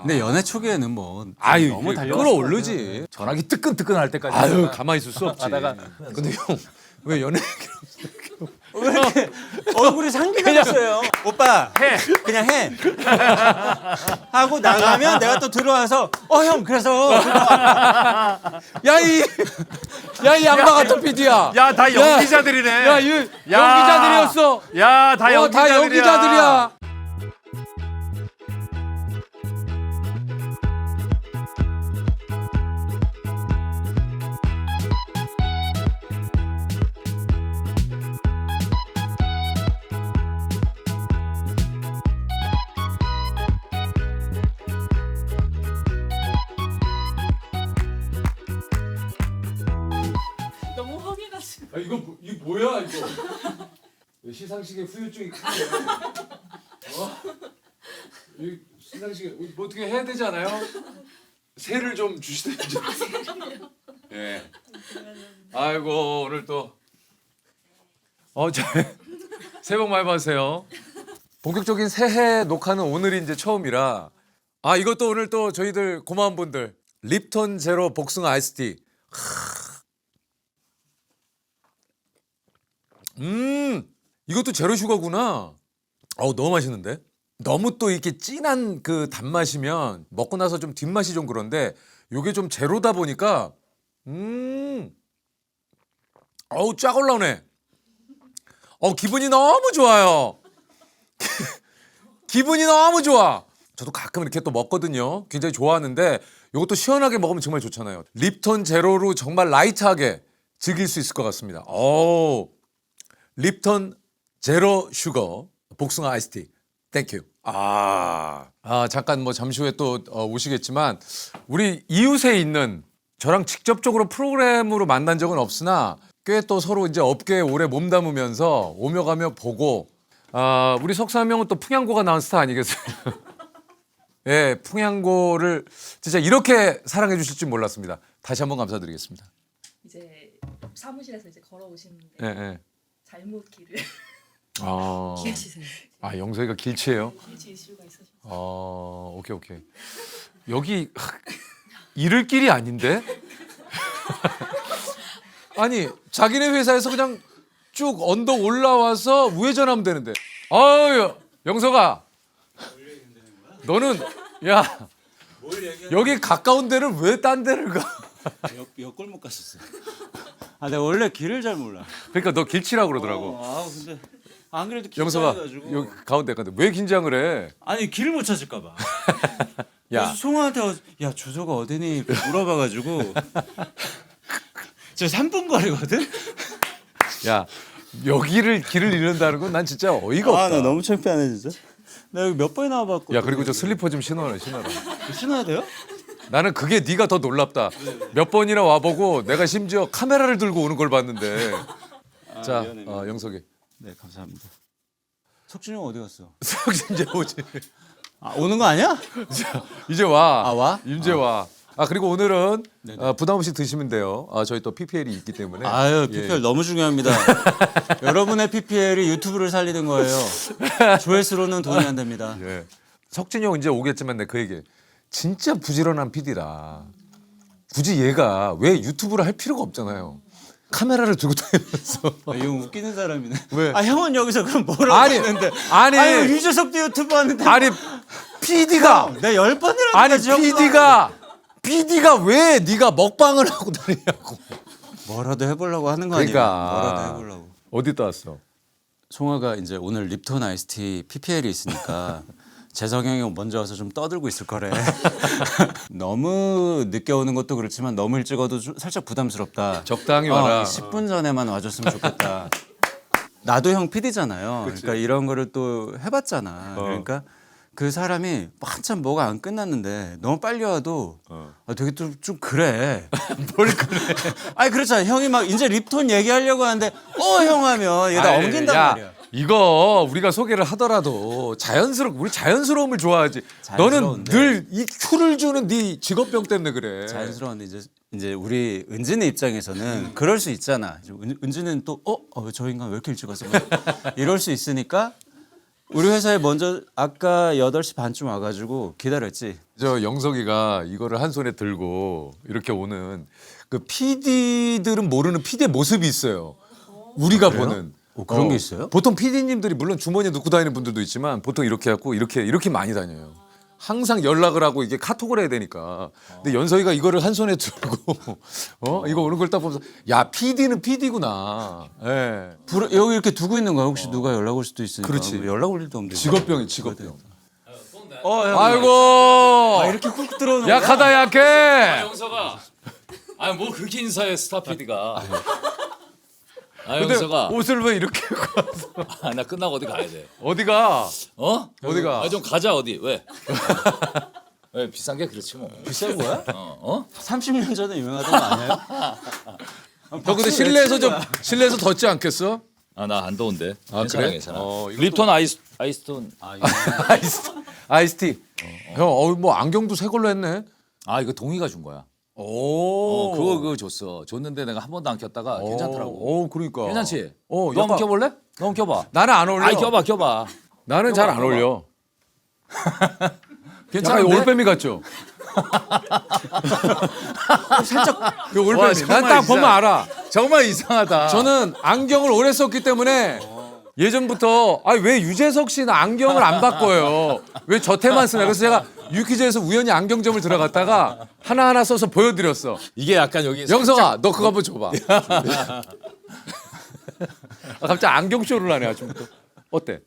근데 연애 초기에는 뭐 아유, 너무 달려 끌어오르지. 전화기 뜨끈뜨끈 할 때까지. 아유, 가만히 있을 수 없지. 하다가 근데 형, 왜 연애 왜 이렇게 얼굴이 상기가 됐어요. 오빠 해 그냥 해 하고 나가면 내가 또 들어와서 형 그래서 야, 이 양반 같은 PD야. 야, 다 연기자들이네. 야, 이 연기자들이었어. 야, 다 연기자들이야. 다 연기자들이야. 너무 허기가지고. 이거 뭐야 이거? 시상식에 후유증이 크네. 이 시상식에 뭐 어떻게 해야 되잖아요. 세를 좀 주시든지. 예. 아이고 오늘 또 새해 복 많이 받으세요. 본격적인 새해 녹화는 오늘이 이제 처음이라 이것도 오늘 또 저희들 고마운 분들 립톤 제로 복숭아 아이스티. 이것도 제로 슈거구나. 너무 맛있는데? 너무 또 이렇게 진한 그 단맛이면 먹고 나서 좀 뒷맛이 좀 그런데 요게 좀 제로다 보니까 쫙 올라오네. 기분이 너무 좋아요. 기분이 너무 좋아. 저도 가끔 이렇게 또 먹거든요. 굉장히 좋아하는데 요것도 시원하게 먹으면 정말 좋잖아요. 립톤 제로로 정말 라이트하게 즐길 수 있을 것 같습니다. 립톤 제로 슈거 복숭아 아이스티. 땡큐. 잠깐 뭐 잠시 후에 또 오시겠지만 우리 이웃에 있는 저랑 직접적으로 프로그램으로 만난 적은 없으나 꽤 또 서로 이제 업계에 오래 몸담으면서 오며 가며 보고 우리 석사명은 또 풍양고가 나온 스타 아니겠어요? 예, 풍양고를 진짜 이렇게 사랑해 주실 줄 몰랐습니다. 다시 한번 감사드리겠습니다. 이제 사무실에서 이제 걸어오시는데 예. 잘못 길을 길치세요. 영석이가 길치예요? 길치 이슈가 있어서. 오케이. 여기 잃을 길이 아닌데? 아니 자기네 회사에서 그냥 쭉 언덕 올라와서 우회전하면 되는데. 영석아, 너는 야 여기 가까운 데를 왜 딴 데를 가? 옆골목 갔었어요. 내가 원래 길을 잘 몰라. 그러니까 너 길치라고 그러더라고. 근데 안 그래도 영석아, 긴장해가지고. 여기 가운데 왜 긴장을 해? 아니 길을 못 찾을까 봐. 야. 그래서 송아한테 야 주소가 어디니 이렇게 물어봐가지고 저 3분 거리거든. 야 여기를 길을 잃는다는 건 난 진짜 어이가 없다. 나 너무 창피하네 진짜. 내가 여기 몇 번이나 와봤고. 야 그리고 저 슬리퍼 좀 신어라. 신어야 돼요? 나는 그게 네가 더 놀랍다. 몇 번이나 와보고 내가 심지어 카메라를 들고 오는 걸 봤는데. 자, 미안해. 영석이. 네 감사합니다. 석준이 형 어디 갔어? 석진 이제 오지. 오는 거 아니야? 이제 와. 와? 이제 와. 그리고 오늘은 부담 없이 드시면 돼요. 저희 또 PPL이 있기 때문에. PPL 너무 중요합니다. 여러분의 PPL이 유튜브를 살리는 거예요. 조회수로는 돈이 안 됩니다. 예. 석진이 형 이제 오겠지만 내가 그 얘기. 진짜 부지런한 PD라. 굳이 얘가 왜 유튜브를 할 필요가 없잖아요. 카메라를 들고 다니면서. 이 형 웃기는 사람이네. 왜? 형은 여기서 그럼 뭐라고 아니, 했는데? 아니. 유재석도 유튜브 하는데. 아니 PD가 내가 10번이라고. 아니 PD가 왜 네가 먹방을 하고 다니냐고. 뭐라도 해보려고 하는 거 아니야? 그러니까. 뭐라도 해보려고. 어디 떠왔어? 송아가 이제 오늘 립톤 아이스티 PPL이 있으니까 재석이 형이 먼저 와서 좀 떠들고 있을 거래. 너무 늦게 오는 것도 그렇지만 너무 일찍 와도 살짝 부담스럽다. 적당히 와라. 10분 전에만 와줬으면 좋겠다. 나도 형 PD잖아요. 그러니까 이런 거를 또 해봤잖아. 그러니까 그 사람이 한참 뭐가 안 끝났는데 너무 빨리 와도 되게 좀 그래. 뭘 그래? 아니 그렇잖아. 형이 막 이제 립톤 얘기하려고 하는데 형 하면 얘 다 엉긴단 말이야. 이거 우리가 소개를 하더라도 우리 자연스러움을 좋아하지. 너는 자연스러운데. 늘 이 큐를 주는 네 직업병 때문에 그래. 자연스러운데 이제 우리 은진의 입장에서는 그럴 수 있잖아. 은진은 또 저 인간 왜 이렇게 일찍 왔어? 이럴 수 있으니까 우리 회사에 먼저 아까 8시 반쯤 와가지고 기다렸지. 저 영석이가 이거를 한 손에 들고 이렇게 오는 그 PD들은 모르는 PD의 모습이 있어요. 우리가 보는. 그런 게 있어요? 보통 PD님들이 물론 주머니에 넣고 다니는 분들도 있지만 보통 이렇게 갖고 이렇게 많이 다녀요. 항상 연락을 하고 이게 카톡을 해야 되니까. 근데 연석이가 이거를 한 손에 들고 이거 오는 걸 딱 보면서 야 PD는 PD구나. 예. 여기 이렇게 두고 있는 거야. 혹시 누가 연락 올 수도 있으니까. 그렇지. 연락 올 일도 없는데. 직업병이 직업병. 형. 아이고. 이렇게 훅 들어오는 약하다 약해. 영석아. 아니 뭐 그렇게 인사해 스타 PD가. 아 근데 영석아. 옷을 왜 이렇게 입고 왔어? 아, 나 끝나고 어디 가야 돼. 어디가? 어? 어디가? 아, 좀 가자 어디. 왜? 왜 비싼 게 그렇지 뭐. 비싼 거야? 어? 30년 전에 유명하던 거 아니에요? 너 근데 실내에서 좀 실내에서 덥지 않겠어? 아, 나 안 더운데. 아, 괜찮아, 그래? 괜찮아. 이것도- 립톤 아이스톤. 아이스티. 형, 뭐 안경도 새 걸로 했네. 아, 이거 동희가 준 거야. 오. 그거 줬어. 줬는데 내가 한 번도 안 꼈다가 괜찮더라고. 그러니까. 괜찮지? 어, 너 한번 약간- 껴볼래? 너 한번 껴봐. 나는 안 어울려. 아이, 껴봐. 나는 잘 안 껴봐. 어울려. 괜찮은데? 약간 올빼미 같죠? 살짝 그 와, 올빼미. 정말 난 딱 이상- 보면 알아. 정말 이상하다. 저는 안경을 오래 썼기 때문에 예전부터 왜 유재석 씨는 안경을 안 바꿔요? 왜 저태만 쓰나? 그래서 제가 유퀴즈에서 우연히 안경점을 들어갔다가 하나하나 써서 보여드렸어. 이게 약간 여기 영석아, 너 그거 한번 줘봐. 갑자기 안경쇼를 하네 아침부터. 어때?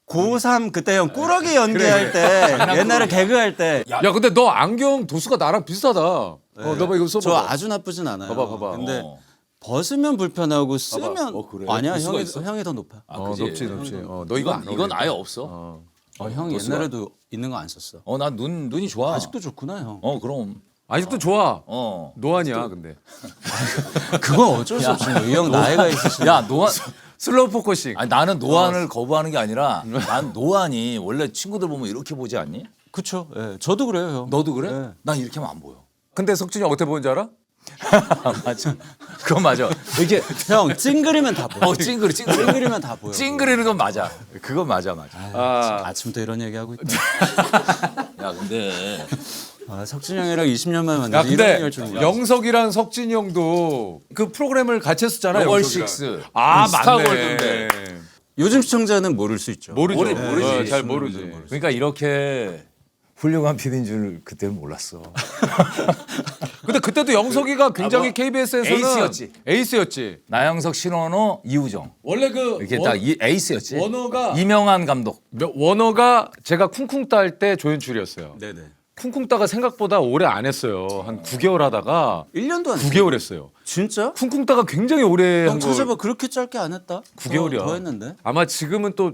고3 그때 형 꾸러기 연기할 때 옛날에 개그할 때 야 근데 너 안경 도수가 나랑 비슷하다. 너 봐 이거 써봐. 저 아주 나쁘진 않아요. 봐봐. 근데 어. 벗으면 불편하고 쓰면 그래? 아니야 볼 수가 형이 있어? 형이 더 높아. 그지? 높지. 너 이거 안 이건 어울려. 아예 없어. 형 도수가? 옛날에도 있는 거 안 썼어. 난 눈이 좋아. 아직도 좋구나 형. 그럼. 아직도 좋아. 어. 노안이야 근데. 그건 어쩔 수 없지. 이 형 나이가 있으시. 야, 노안. 슬로우 포커싱. 아니 나는 노안을 거부하는 게 아니라 난 노안이 원래 친구들 보면 이렇게 보지 않니? 그쵸. 예, 저도 그래요 형. 너도 그래? 네. 난 이렇게 하면 안 보여. 근데 석진이 어떻게 보는지 알아? 맞아. 그건 맞아. 이렇게 형 찡그리면 다 보여. 찡그리. 찡그리면 다 보여. 찡그리는 건 맞아. 그건 맞아. 아침부터 이런 얘기 하고 있다. 야, 근데 석진이 형이랑 20년 만에 야 만나서 이런 근데 얘기 할 줄은 몰랐어. 영석이랑 석진이 형도 그 프로그램을 같이 했었잖아요. 월식스. 아 스타 맞네. 월드인데. 요즘 시청자는 모를 수 있죠. 모르죠. 모르지. 잘 모르지. 그러니까 이렇게 훌륭한 PD인 줄 그때는 몰랐어. 근데 그때도 영석이가 굉장히 KBS에서는 에이스였지. 에이스였지. 나영석, 신원호, 이우정. 원래 그 이렇게 딱 에이스였지. 원호가 이명한 감독. 원호가 제가 쿵쿵 딸 때 조연출이었어요. 네네. 쿵쿵 따가 생각보다 오래 안 했어요. 한 9개월 하다가 1년도 안 9개월 했어요. 진짜? 쿵쿵 따가 굉장히 오래 형 한 거. 찾아봐 그렇게 짧게 안 했다. 9개월이야. 더 했는데. 아마 지금은 또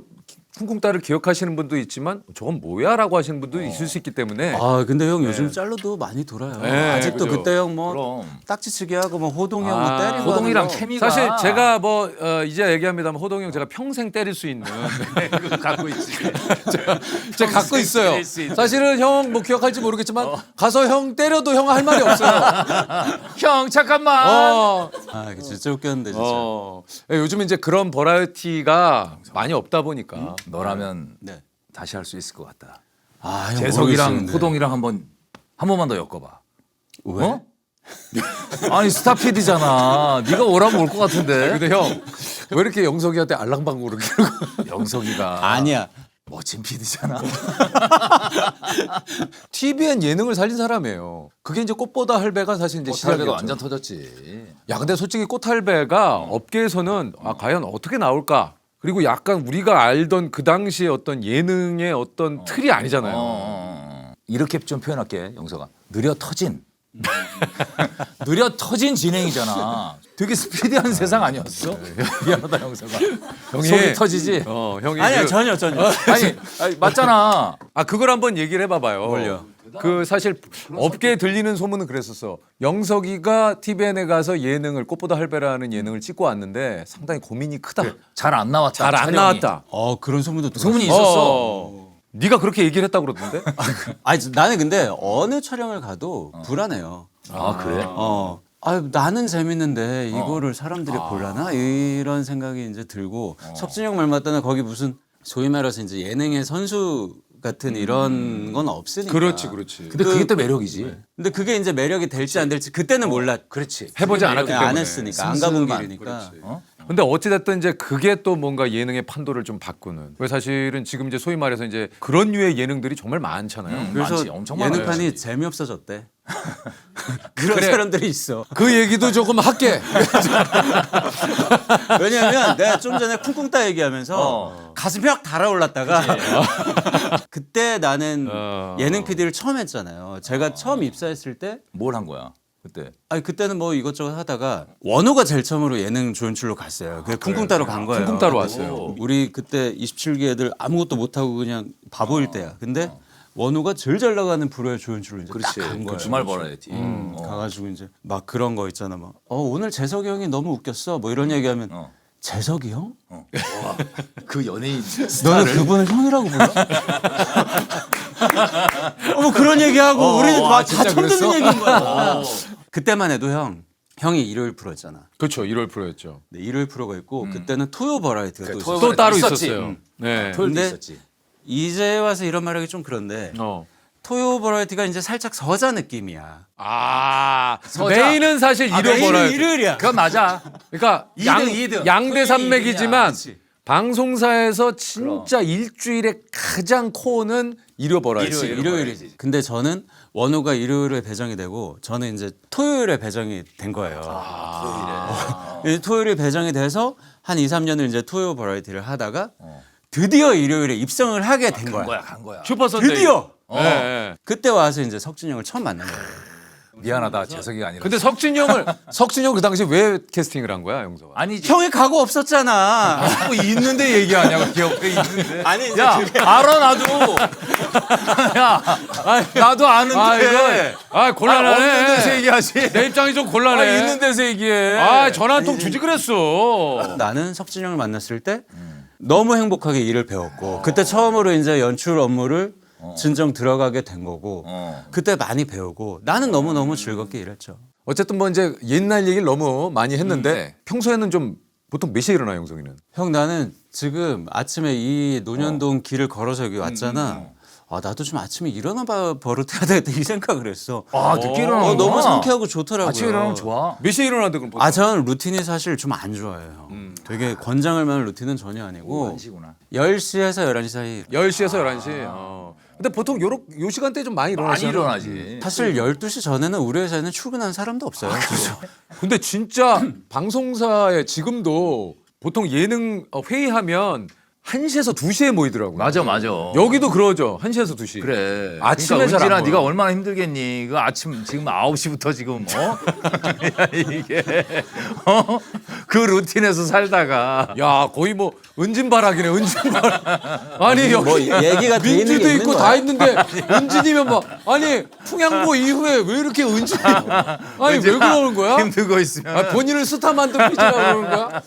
쿵쿵 따를 기억하시는 분도 있지만 저건 뭐야라고 하시는 분도 있을 수 있기 때문에 아 근데 형 요즘 짤로도 많이 돌아요. 네, 아직도 그죠. 그때 형 뭐 그럼. 딱지치기 하고 뭐 호동이 형 뭐 아, 때리고 호동이랑 하는 거. 케미가 사실 제가 뭐 이제 얘기합니다만 호동이 형 제가 평생 때릴 수 있는 그거 갖고 있지. 제가 갖고 있어요. 때릴 수 있는. 사실은 형 뭐 기억할지 모르겠지만 가서 형 때려도 형 할 말이 없어요. 형 잠깐만. 어. 아 이게 진짜 웃겼는데 진짜. 요즘 이제 그런 버라이어티가 많이 없다 보니까 너라면 네. 다시 할 수 있을 것 같다. 아 형 재석이랑 모르겠었는데. 호동이랑 한 번만 더 엮어봐. 왜? 어? 아니 스타 PD잖아. 네가 오라면 올 것 같은데. 근데 형 왜 이렇게 영석이한테 알랑방구를 끼고 영석이가 아니야. 멋진 PD잖아. TVN 예능을 살린 사람이에요. 그게 이제 꽃보다 할배가 사실 이제 시작이 시작이었죠. 완전 터졌지. 야 근데 솔직히 꽃할배가 업계에서는 과연 어떻게 나올까? 그리고 약간 우리가 알던 그 당시의 어떤 예능의 어떤 틀이 아니잖아요. 이렇게 좀 표현할게, 영석아. 느려 터진. 느려 터진 진행이잖아. 되게 스피디한 세상 아니었어? 미안하다, 영석아. 형이- 속이 터지지? 형이 아니야 그- 전혀. 아니, 맞잖아. 그걸 한번 얘기를 해봐봐요. 뭘요? 그 사실 업계에 들리는 소문은 그랬었어. 영석이가 TVN에 가서 예능을 꽃보다 할배라는 예능을 찍고 왔는데 상당히 고민이 크다. 잘 안 나왔다. 잘 안 촬영이. 나왔다. 그런 소문도 들었어. 소문이 있었어. 네가 그렇게 얘기를 했다 그러던데? 아니 나는 근데 어느 촬영을 가도 불안해요. 아, 그래? 나는 재밌는데 이거를 사람들이 볼라나 이런 생각이 이제 들고 석진이 형 말 맞다나 거기 무슨 소위 말해서 이제 예능의 선수 같은 이런 건 없으니까. 그렇지, 그렇지. 근데 그게 또 매력이지. 근데 그게 이제 매력이 될지 안 될지 그때는 몰랐. 그렇지. 해보지 않았기 때문에. 안 했으니까 안 가본 길이니까. 근데 어찌됐든 이제 그게 또 뭔가 예능의 판도를 좀 바꾸는. 왜 사실은 지금 이제 소위 말해서 이제 그런 류의 예능들이 정말 많잖아요. 그래서 많지, 엄청 많아요. 예능판이 재미없어졌대. 그런 그래. 사람들이 있어. 그 얘기도 조금 할게. 왜냐하면 내가 좀 전에 쿵쿵 따 얘기하면서 가슴이 확 달아올랐다가 그때 나는 예능 PD를 처음 했잖아요. 제가 처음 입사했을 때 뭘 한 거야 그때? 아니 그때는 뭐 이것저것 하다가 원호가 제일 처음으로 예능 조연출로 갔어요. 그게 쿵쿵 따로 간 거예요. 쿵쿵 따로 왔어요. 우리 그때 27기 애들 아무것도 못하고 그냥 바보일 때야. 근데 원호가 제일 잘 나가는 프로의 조연출로 이제 그렇지. 딱 간 거예요. 주말 버라이어티. 가가지고 이제 막 그런 거 있잖아. 막 오늘 재석이 형이 너무 웃겼어. 뭐 이런 얘기하면 재석이 형? 그 연예인 너는 그분을 형이라고 불러? 뭐 그런 얘기하고 우리는 다 진짜 처음 듣는 그랬어? 얘기인 거야. 그때만 해도 형이 일요일 프로였잖아. 그렇죠. 1월 프로였죠. 네, 일요일 프로가 있고 그때는 토요 버라이어티가 또 토요 있었어. 또 따로 있었지. 있었어요. 네. 토요일도 근데 있었지. 이제 와서 이런 말하기 좀 그런데 토요 버라이어티가 이제 살짝 서자 느낌이야. 아, 서자. 메인은 사실 메인은 잃어버려요. 일요일이야. 그건 맞아. 그러니까 이등. 양대 산맥이지만 그치. 방송사에서 진짜 일주일에 가장 코어는 잃어버려야지. 일요일이지. 근데 저는 원호가 일요일에 배정이 되고 저는 이제 토요일에 배정이 된 거예요. 토요일에 배정이 돼서 한 2, 3년을 이제 토요 버라이어티를 하다가 드디어 일요일에 입성을 하게 된 거야. 간 거야. 슈퍼 선데이. 드디어. 네. 그때 와서 이제 석준이 형을 처음 만난 거예요. 미안하다 재석이가 아니라. 근데 석진이 형 그 당시 왜 캐스팅을 한 거야, 영서가? 아니지. 형이 각오 없었잖아. 뭐 있는데 얘기하냐고 기억해 있는데. 아니 이제 야 알아 나도. 야 나도 아는데. 아, 이거 곤란하네. 없는 데서 얘기하지. 내 입장이 좀 곤란해. 있는 데서 얘기해. 아, 전화 한 통 주지 그랬어. 나는 석준이 형을 만났을 때 너무 행복하게 일을 배웠고 그때 처음으로 이제 연출 업무를 진정 들어가게 된 거고 그때 많이 배우고 나는 너무너무 즐겁게 일했죠. 어쨌든 뭐 이제 옛날 얘기를 너무 많이 했는데 평소에는 좀 보통 몇 시에 일어나요, 영석이는? 형 나는 지금 아침에 이 논현동 길을 걸어서 여기 왔잖아. 아 나도 좀 아침에 일어나 버릇해야 되겠다 이 생각을 했어. 아 늦게 일어나는 너무 상쾌하고 좋더라고요. 아침에 일어나면 좋아. 몇 시에 일어나는데 그럼 보통? 아 저는 루틴이 사실 좀 안 좋아해요. 되게 권장을 만한 루틴은 전혀 아니고 안시구나. 10시에서 11시 사이. 10시에서 11시. 근데 보통 요 시간대에 좀 많이 많이 일어나시잖아요. 일어나지. 사실 12시 전에는 우리 회사에는 출근하는 사람도 없어요. 그렇죠. 근데 진짜 방송사에 지금도 보통 예능 회의하면 1시에서 2시에 모이더라고요. 맞아. 여기도 그러죠. 1시에서 2시. 그래. 아침에 그러니까 잘안 은진아 보여. 네가 얼마나 힘들겠니? 그 아침 지금 9시부터 지금 야, 이게 그 루틴에서 살다가 야, 거의 뭐 은진바락이네, 은진바락. 아니, 여기 뭐 얘기가 돼 있는 게 민지도 있는 있고 거야? 다 있는데 은진이면 막 아니, 풍양보 이후에 왜 이렇게 은진이 아니, 왜 그러는 거야? 힘들고 있으면 아, 본인을 스타 만든 피지라고 그러는 거야?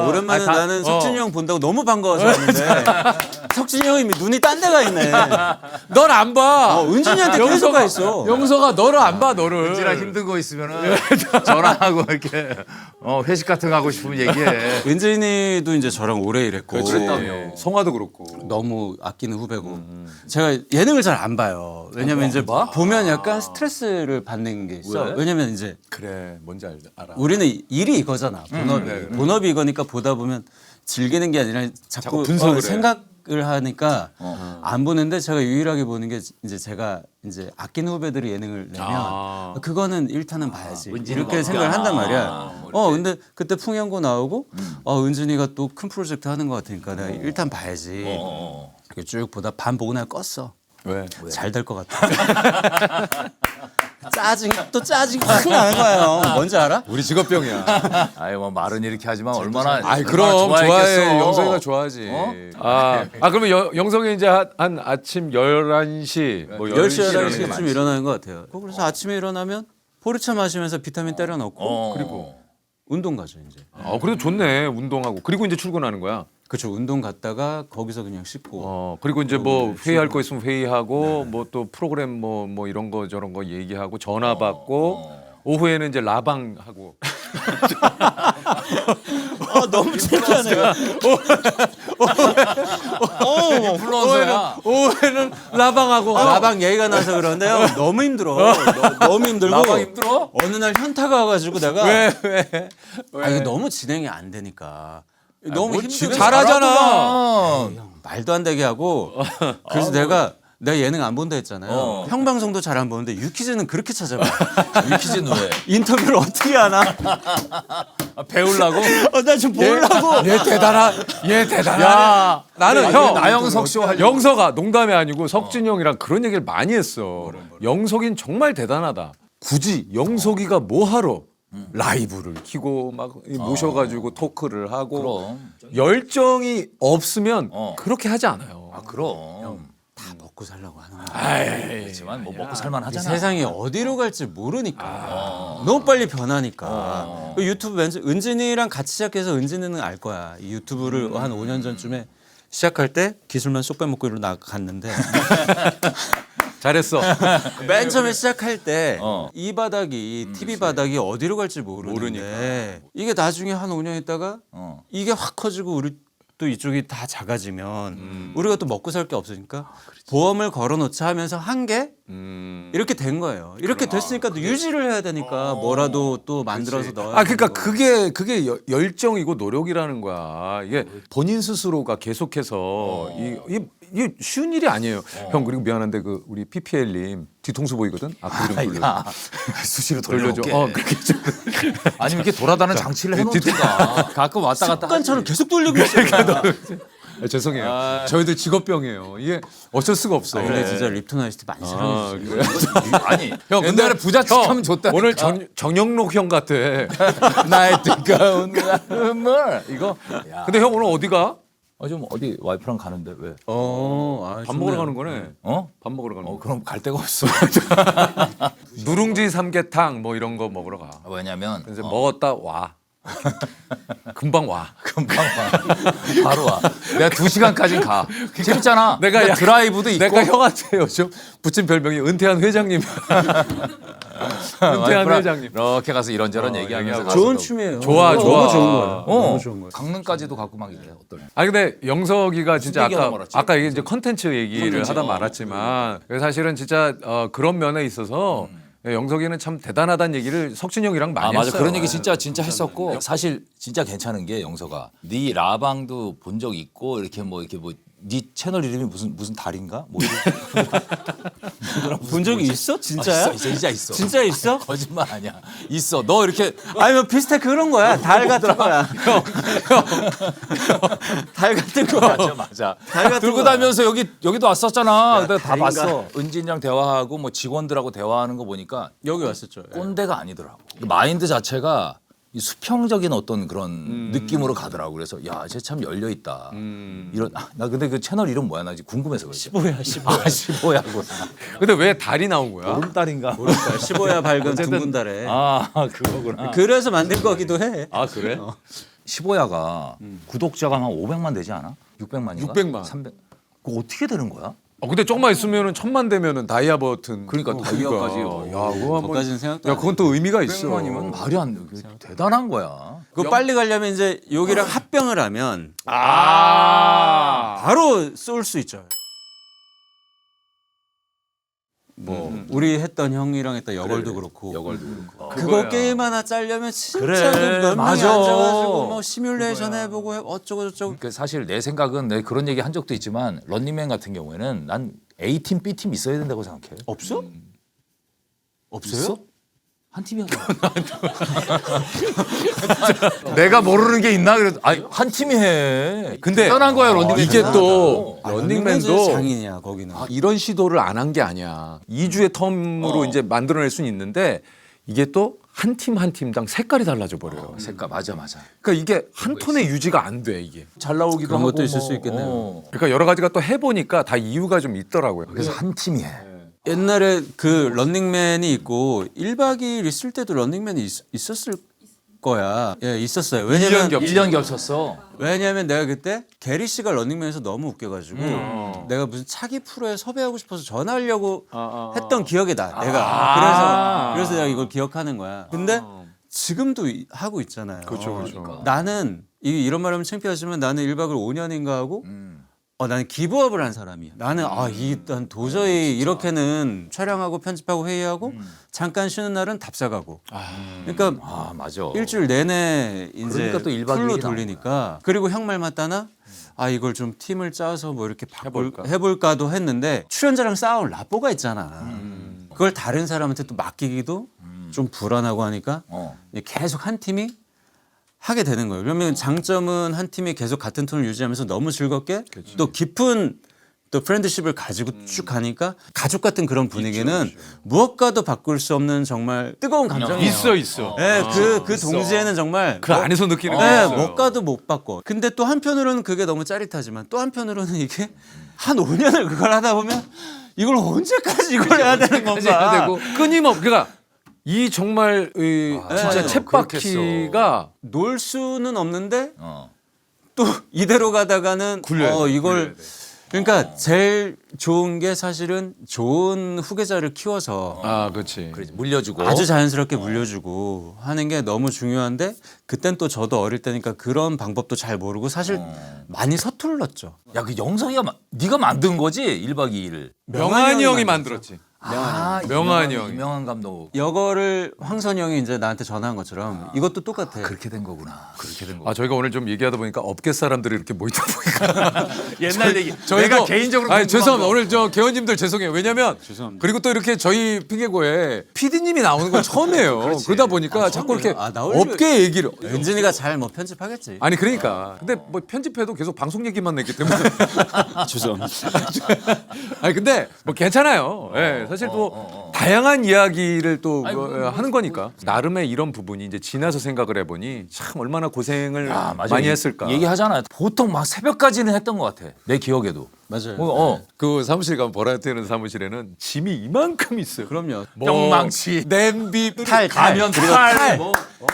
오랜만에 나는 석준이 형 본다고 너무 반가워서 왔는데 석준이 형이 눈이 딴 데가 있네. 넌 안 봐. 은진이한테 계속 가 있어. 영서가 너를 안 봐, 너를. 은진아 힘들고 있으면은 전화하고 이렇게 회식 같은 거 하고 싶으면 얘기해. 은진이도 이제 저랑 오래 일했고 그랬다며. 성화도 그렇고. 너무 아끼는 후배고 제가 예능을 잘 안 봐요. 왜냐면 이제 보면 약간 스트레스를 받는 게 있어. 왜? 왜냐면 이제 그래, 뭔지 알아. 우리는 일이 이거잖아. 본업이 이거니까 보다 보면 즐기는 게 아니라 자꾸 분석을 해. 생각을 하니까 안 보는데 제가 유일하게 보는 게 이제 제가 이제 아끼는 후배들이 예능을 내면 그거는 일단은 봐야지 이렇게 생각을 한단 말이야. 근데 그때 풍연고 나오고 은준이가 또 큰 프로젝트 하는 것 같으니까 내가 일단 봐야지. 이렇게 쭉 보다 반 보고 나서 껐어. 왜? 잘 될 것 같아. 짜증이 확 나는 거예요. 뭔지 알아? 우리 직업병이야. 아이 뭐 말은 이렇게 하지만 얼마나 아이, 얼마나 그럼 좋아해. 좋아했겠어. 영석이가 좋아하지. 그러면 영석이 이제 한 아침 11시, 뭐 10시, 11시 11시쯤 일어나는 것 같아요. 그래서 아침에 일어나면 포르차 마시면서 비타민 때려 넣고 그리고 운동 가죠, 이제. 그래도 좋네. 운동하고. 그리고 이제 출근하는 거야. 그렇죠. 운동 갔다가 거기서 그냥 씻고. 그리고 이제 뭐 회의할 거 있으면 회의하고 뭐 또 프로그램 뭐 이런 거 저런 거 얘기하고 전화 받고 오후에는 이제 라방 하고. 너무 창피하네요. 인플루언서야. 오후에는 라방하고 라방 얘기가 나서 그런데요. 너무 힘들어. 너무 힘들고. 라방 힘들어? 어느 날 현타가 와가지고 내가 왜? 아 이게 너무 진행이 안 되니까. 너무 뭐 힘들어. 잘하잖아. 형, 말도 안 되게 하고. 그래서 내가 예능 안 본다 했잖아요. 형 방송도 잘 안 보는데 유퀴즈는 그렇게 찾아봐. 유퀴즈는 왜? 인터뷰를 어떻게 하나? 배우려고? 나 좀 보려고. 얘 대단하네. 야, 나는 형 나영석 쇼 하려고. 영석아 농담이 아니고 석진이 형이랑 그런 얘기를 많이 했어. 영석이는 정말 대단하다. 굳이 영석이가 뭐하러 라이브를 키고 막 모셔가지고 토크를 하고 그럼. 열정이 없으면 어. 그렇게 하지 않아요. 아 그럼. 다 먹고 살라고 하는 거야. 그렇지만 뭐 먹고 살만 이 하잖아. 세상이 어디로 갈지 모르니까 너무 빨리 변하니까 그 유튜브 은진이랑 같이 시작해서 은진이는 알 거야. 이 유튜브를 한 5년 전쯤에 시작할 때 기술만 쏙 빼먹고 이리로 나갔는데 잘했어. 맨 처음에 시작할 때 이 어. 바닥이 TV 바닥이 어디로 갈지 모르는데 이게 나중에 한 5년 있다가 어. 이게 확 커지고 우리 또 이쪽이 다 작아지면 우리가 또 먹고 살 게 없으니까 보험을 걸어놓자 하면서 한 게 이렇게 된 거예요. 이렇게 됐으니까 또 유지를 해야 되니까 뭐라도 또 만들어서 넣어야 아 그러니까 되고. 그게 열정이고 노력이라는 거야. 이게 본인 스스로가 계속해서 이게 쉬운 일이 아니에요. 형 그리고 미안한데 그 우리 PPL님 뒤통수 보이거든. 그 이름 돌려. 야, 수시로 돌려줘. 돌려줘. 그렇게 좀. 아니면 이렇게 돌아다니는 장치를 해놓든가. 가끔 왔다 갔다. 습관처럼 계속 돌리고 있어요. 죄송해요. 저희들 직업병이에요. 이게 어쩔 수가 없어. 근데 진짜 립톤 아이스티 많이 사랑해 주세요. 아니 형 옛날에 부잣집 하면 좋다. 오늘 정영록 형 같아. 나의 뜨거운 가슴을 이거. 근데 형 오늘 어디가? 좀 어디 와이프랑 가는데 왜? 밥 먹으러 가는 거네. 어? 밥 먹으러 가는 거. 그럼 갈 데가 없어. 누룽지 삼계탕 뭐 이런 거 먹으러 가. 왜냐면 이제 먹었다 와. 금방 와. 금방 와. 바로 와. 내가 2시간까지 가. 재밌잖아. 내가 그러니까 약- 드라이브도 있고. 내가 형한테 요즘 붙인 별명이 은퇴한 회장님. 은퇴한 와이프랑 회장님. 이렇게 가서 이런저런 얘기하면서 가서 좋은 또- 춤이에요. 좋아, 좋아. 너무 좋은 거예요. 어. 좋은 거예요. 강릉까지도 갖고 막 이래. 어떨? 아 근데 영석이가 진짜 얘기하다 아까 말았지? 아까 이게 이제 컨텐츠 얘기를 컨텐츠, 하다 말았지만 사실은 진짜 그런 면에 있어서 영석이는 참 대단하다는 얘기를 석진 형이랑 많이 맞아. 했어요. 그런 얘기 진짜 했었고 사실 진짜 괜찮은 게 영서가 네 라방도 본 적 있고 이렇게 뭐 네 채널 이름이 무슨 달인가? 뭐 본 적이 있어? 진짜야? 진짜 있어. 진짜 있어? 거짓말 아니야. 있어. 너 이렇게 아니 뭐 비슷해 그런 거야. 달 같은 거야. 달 같은 거야. 맞아. 달 같은 들고 거야. 다니면서 여기도 왔었잖아. 내가 다 달인가? 봤어. 은진이랑 대화하고 뭐 직원들하고 대화하는 거 보니까 여기 왔었죠. 예. 꼰대가 아니더라고. 마인드 자체가 이 수평적인 어떤 그런 느낌으로 가더라고. 그래서 야, 쟤 참 열려 있다. 이런 나 근데 그 채널 이름 뭐야? 나 지금 궁금해서 그러지. 15야 15야. 15야구나. 근데 왜 달이 나온 거야? 보름달인가? 15야 밝은 둥근 달에. 그거구나. 그래서 만든 거기도 해. 아 그래? 15야가 구독자가 한 500만 되지 않아? 600만인가? 600만. 300. 그거 어떻게 되는 거야? 근데 조금만 있으면은 1000만 되면은 다이아 버튼. 그러니까 다이아까지. 야, 그거 한번. 거기까지는 생각도 야, 안 그건 또 의미가 있어. 600만이면 말이 안 돼. 대단한 거야. 그거 빨리 가려면 이제 여기랑 합병을 하면 아. 바로 쏠 수 있죠. 뭐 우리 했던 형이랑 했던 여걸도 그렇고 여걸도 그렇고. 그거 그거야. 게임 하나 짜려면 진짜 그래, 몇 명이 맞아. 앉아가지고 뭐 시뮬레이션 해보고 어쩌고 저쩌고 그 사실 내 생각은 내가 그런 얘기 한 적도 있지만 런닝맨 같은 경우에는 난 A팀, B팀 있어야 된다고 생각해. 없어? 없어요? 있어? 한 팀이야. 내가 모르는 게 있나? 그래도 아니 한 팀이 해. 근데 대단한 거야 런닝맨. 이게 또 런닝맨도 런닝맨도 장인이야 거기는. 이런 시도를 안 한 게 아니야. 2주의 텀으로 이제 만들어낼 수는 있는데 이게 또 한 팀 한 팀당 색깔이 달라져 버려요. 색깔 맞아. 그러니까 이게 한 톤의 유지가 안 돼 이게. 잘 나오기도 그런 하고 것도 있을 뭐, 수 있겠네요. 그러니까 여러 가지가 또 해보니까 다 이유가 좀 있더라고요. 그래서 한 팀이 해. 옛날에 그 런닝맨이 있고 1박 2일 있을 때도 런닝맨이 있었을 거야. 예, 있었어요. 왜냐면 1년 겹쳤어. 왜냐면 내가 그때 게리 씨가 런닝맨에서 너무 웃겨가지고 내가 무슨 차기 프로에 섭외하고 싶어서 전화하려고 했던 기억이 나. 내가 그래서 내가 이걸 기억하는 거야. 근데 지금도 하고 있잖아요. 그렇죠. 그러니까. 나는 이런 말하면 창피하지만 나는 1박을 5년인가 하고 나는 기부업을 한 사람이야. 나는 난 도저히 이렇게는 촬영하고 편집하고 회의하고 잠깐 쉬는 날은 답사가고. 그러니까 아 맞아. 일주일 내내 이제 그러니까 또 1박 풀로 2일이 돌리니까. 그리고 형 말 맞다나 이걸 좀 팀을 짜서 뭐 이렇게 해볼까도 했는데 출연자랑 싸울 라뽀가 있잖아. 그걸 다른 사람한테 또 맡기기도 좀 불안하고 하니까 계속 한 팀이 하게 되는 거예요. 그러면 장점은 한 팀이 계속 같은 톤을 유지하면서 너무 즐겁게 또 깊은 또 프렌드십을 가지고 쭉 가니까 가족 같은 그런 분위기는 무엇과도 바꿀 수 없는 정말 뜨거운 감정이에요. 있어. 네, 그 동지에는 정말 그 안에서 느끼는 거 네, 있어요. 뭐과도 못 바꿔. 근데 또 한편으로는 그게 너무 짜릿하지만 또 한편으로는 이게 한 5년을 그걸 하다 보면 이걸 언제까지 이걸 해야 되는 건가? 해야 되고 그러니까 이 정말 진짜 네. 챗바퀴가 놀 수는 없는데 어. 또 이대로 가다가는 굴려야 돼, 이걸 그러니까 제일 좋은 게 사실은 좋은 후계자를 키워서 그렇지. 그렇지 물려주고. 아주 자연스럽게 물려주고 하는 게 너무 중요한데 그땐 또 저도 어릴 때니까 그런 방법도 잘 모르고 사실 많이 서툴렀죠. 야 그 영석이가 네가 만든 거지 1박 2일을. 명한이 형이 만들었지. 명한이 형이. 유명한 감독. 이거를 황선이 형이 이제 나한테 전화한 것처럼 이것도 똑같아. 그렇게 된 거구나. 그렇게 된 거. 저희가 오늘 좀 얘기하다 보니까 업계 사람들이 이렇게 모이다 보니까 옛날 얘기. 저희가 개인적으로 죄송합니다. 오늘 저 개원님들 죄송해요. 왜냐면 죄송합니다. 그리고 또 이렇게 저희 핑계고에 PD님이 나오는 건 처음이에요. 그러다 보니까 자꾸 이렇게 나올 업계 얘기를 은진이가 잘 뭐 편집하겠지. 아니 그러니까 근데 뭐 편집해도 계속 방송 얘기만 냈기 때문에 죄송합니다. 아니 근데 뭐 괜찮아요. 예, 사실 또 다양한 이야기를 또 하는 거니까 나름의 이런 부분이 이제 지나서 생각을 해보니 참 얼마나 고생을 맞아. 많이 했을까. 얘기하잖아. 보통 막 새벽까지는 했던 것 같아. 내 기억에도. 맞아요. 그 사무실 가면 버라이어티는 사무실에는 짐이 이만큼 있어요. 그럼요. 뿅망치. 냄비, 탈, 가면 그리고 탈,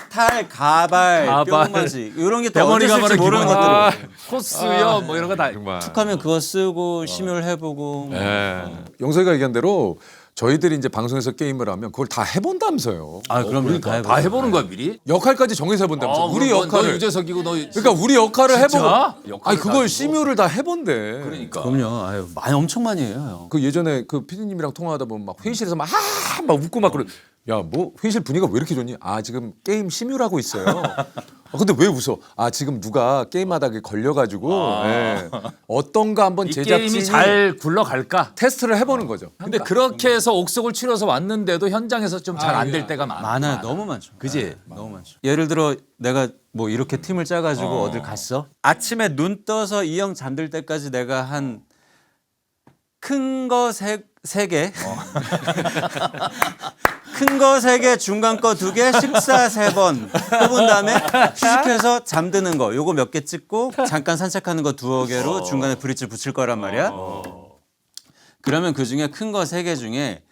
탈, 가발, 가발. 뿅망치 이런 게 또 대머리 언제 쓸지 가발은 모르는 기본. 것들. 코스요 뭐 이런 거 다. 정말. 툭하면 그거 쓰고 심의를 해보고. 예. 영석이가 얘기한 대로 저희들이 이제 방송에서 게임을 하면 그걸 다 해본다면서요. 그럼요. 다 해보는 거야 미리. 역할까지 정해서 해본다면서. 우리 너 역할을. 유재석이고 너. 그러니까 우리 역할을 진짜? 해보고. 역할을 아니 그걸 가지고? 시뮬을 다 해본대. 그러니까. 그럼요. 엄청 많이 해요. 그 예전에 그 피디님이랑 통화하다 보면 막 회의실에서 막 웃고 막 그래. 야, 뭐 회의실 분위기가 왜 이렇게 좋니? 지금 게임 시뮬하고 있어요. 근데 왜 웃어? 지금 누가 게임하다가 걸려가지고 어떤 거 한번 이 제작진이 게임이 잘 굴러갈까? 테스트를 해보는 거죠. 근데 그렇게 해서 옥석을 치러서 왔는데도 현장에서 좀 잘 안 될 때가 많아. 많아요. 너무 많죠. 그지? 너무 많죠. 예를 들어 내가 뭐 이렇게 팀을 짜가지고 어딜 갔어. 아침에 눈 떠서 이 형 잠들 때까지 내가 한 큰 거 세 개, 큰 거 3개, 중간 거 2개, 식사 3번 뽑은 다음에 휴식해서 잠드는 거 요거 몇 개 찍고 잠깐 산책하는 거 2개로 중간에 브릿지 붙일 거란 말이야. 그러면 그 중에 큰 거 3개 중에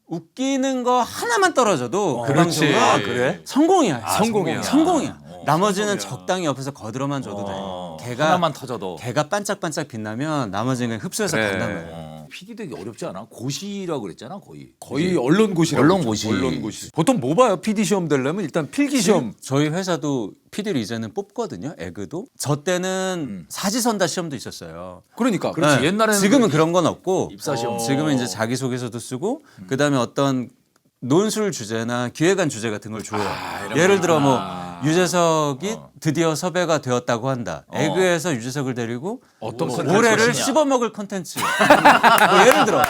웃기는 거 하나만 떨어져도 그 그렇지. 방송은 그래? 성공이야. 성공이야. 성공이야. 나머지는 적당히 옆에서 거들어만 줘도 돼. 걔가 하나만 터져도. 걔가 반짝반짝 빛나면 나머지는 흡수해서 그래. 간단 말이야. PD 되기 어렵지 않아? 고시라고 그랬잖아 거의. 거의 언론고시라고. 언론고시. 그러죠. 언론고시. 보통 뭐 봐요? PD 시험 되려면 일단 필기 시험. 저희 회사도 PD를 이제는 뽑거든요. 에그도. 저 때는 사지선다 시험도 있었어요. 그러니까. 그렇지. 옛날에는 지금은 그런 건 없고 입사 시험. 지금은 이제 자기소개서도 쓰고 그다음에 어떤 논술 주제나 기획안 주제 같은 걸 줘요. 예를 들어 뭐 유재석이 드디어 섭외가 되었다고 한다. 에그에서 유재석을 데리고 어떤 뭐 컨텐츠 올해를 것이냐. 씹어먹을 컨텐츠. 뭐 예를 들어.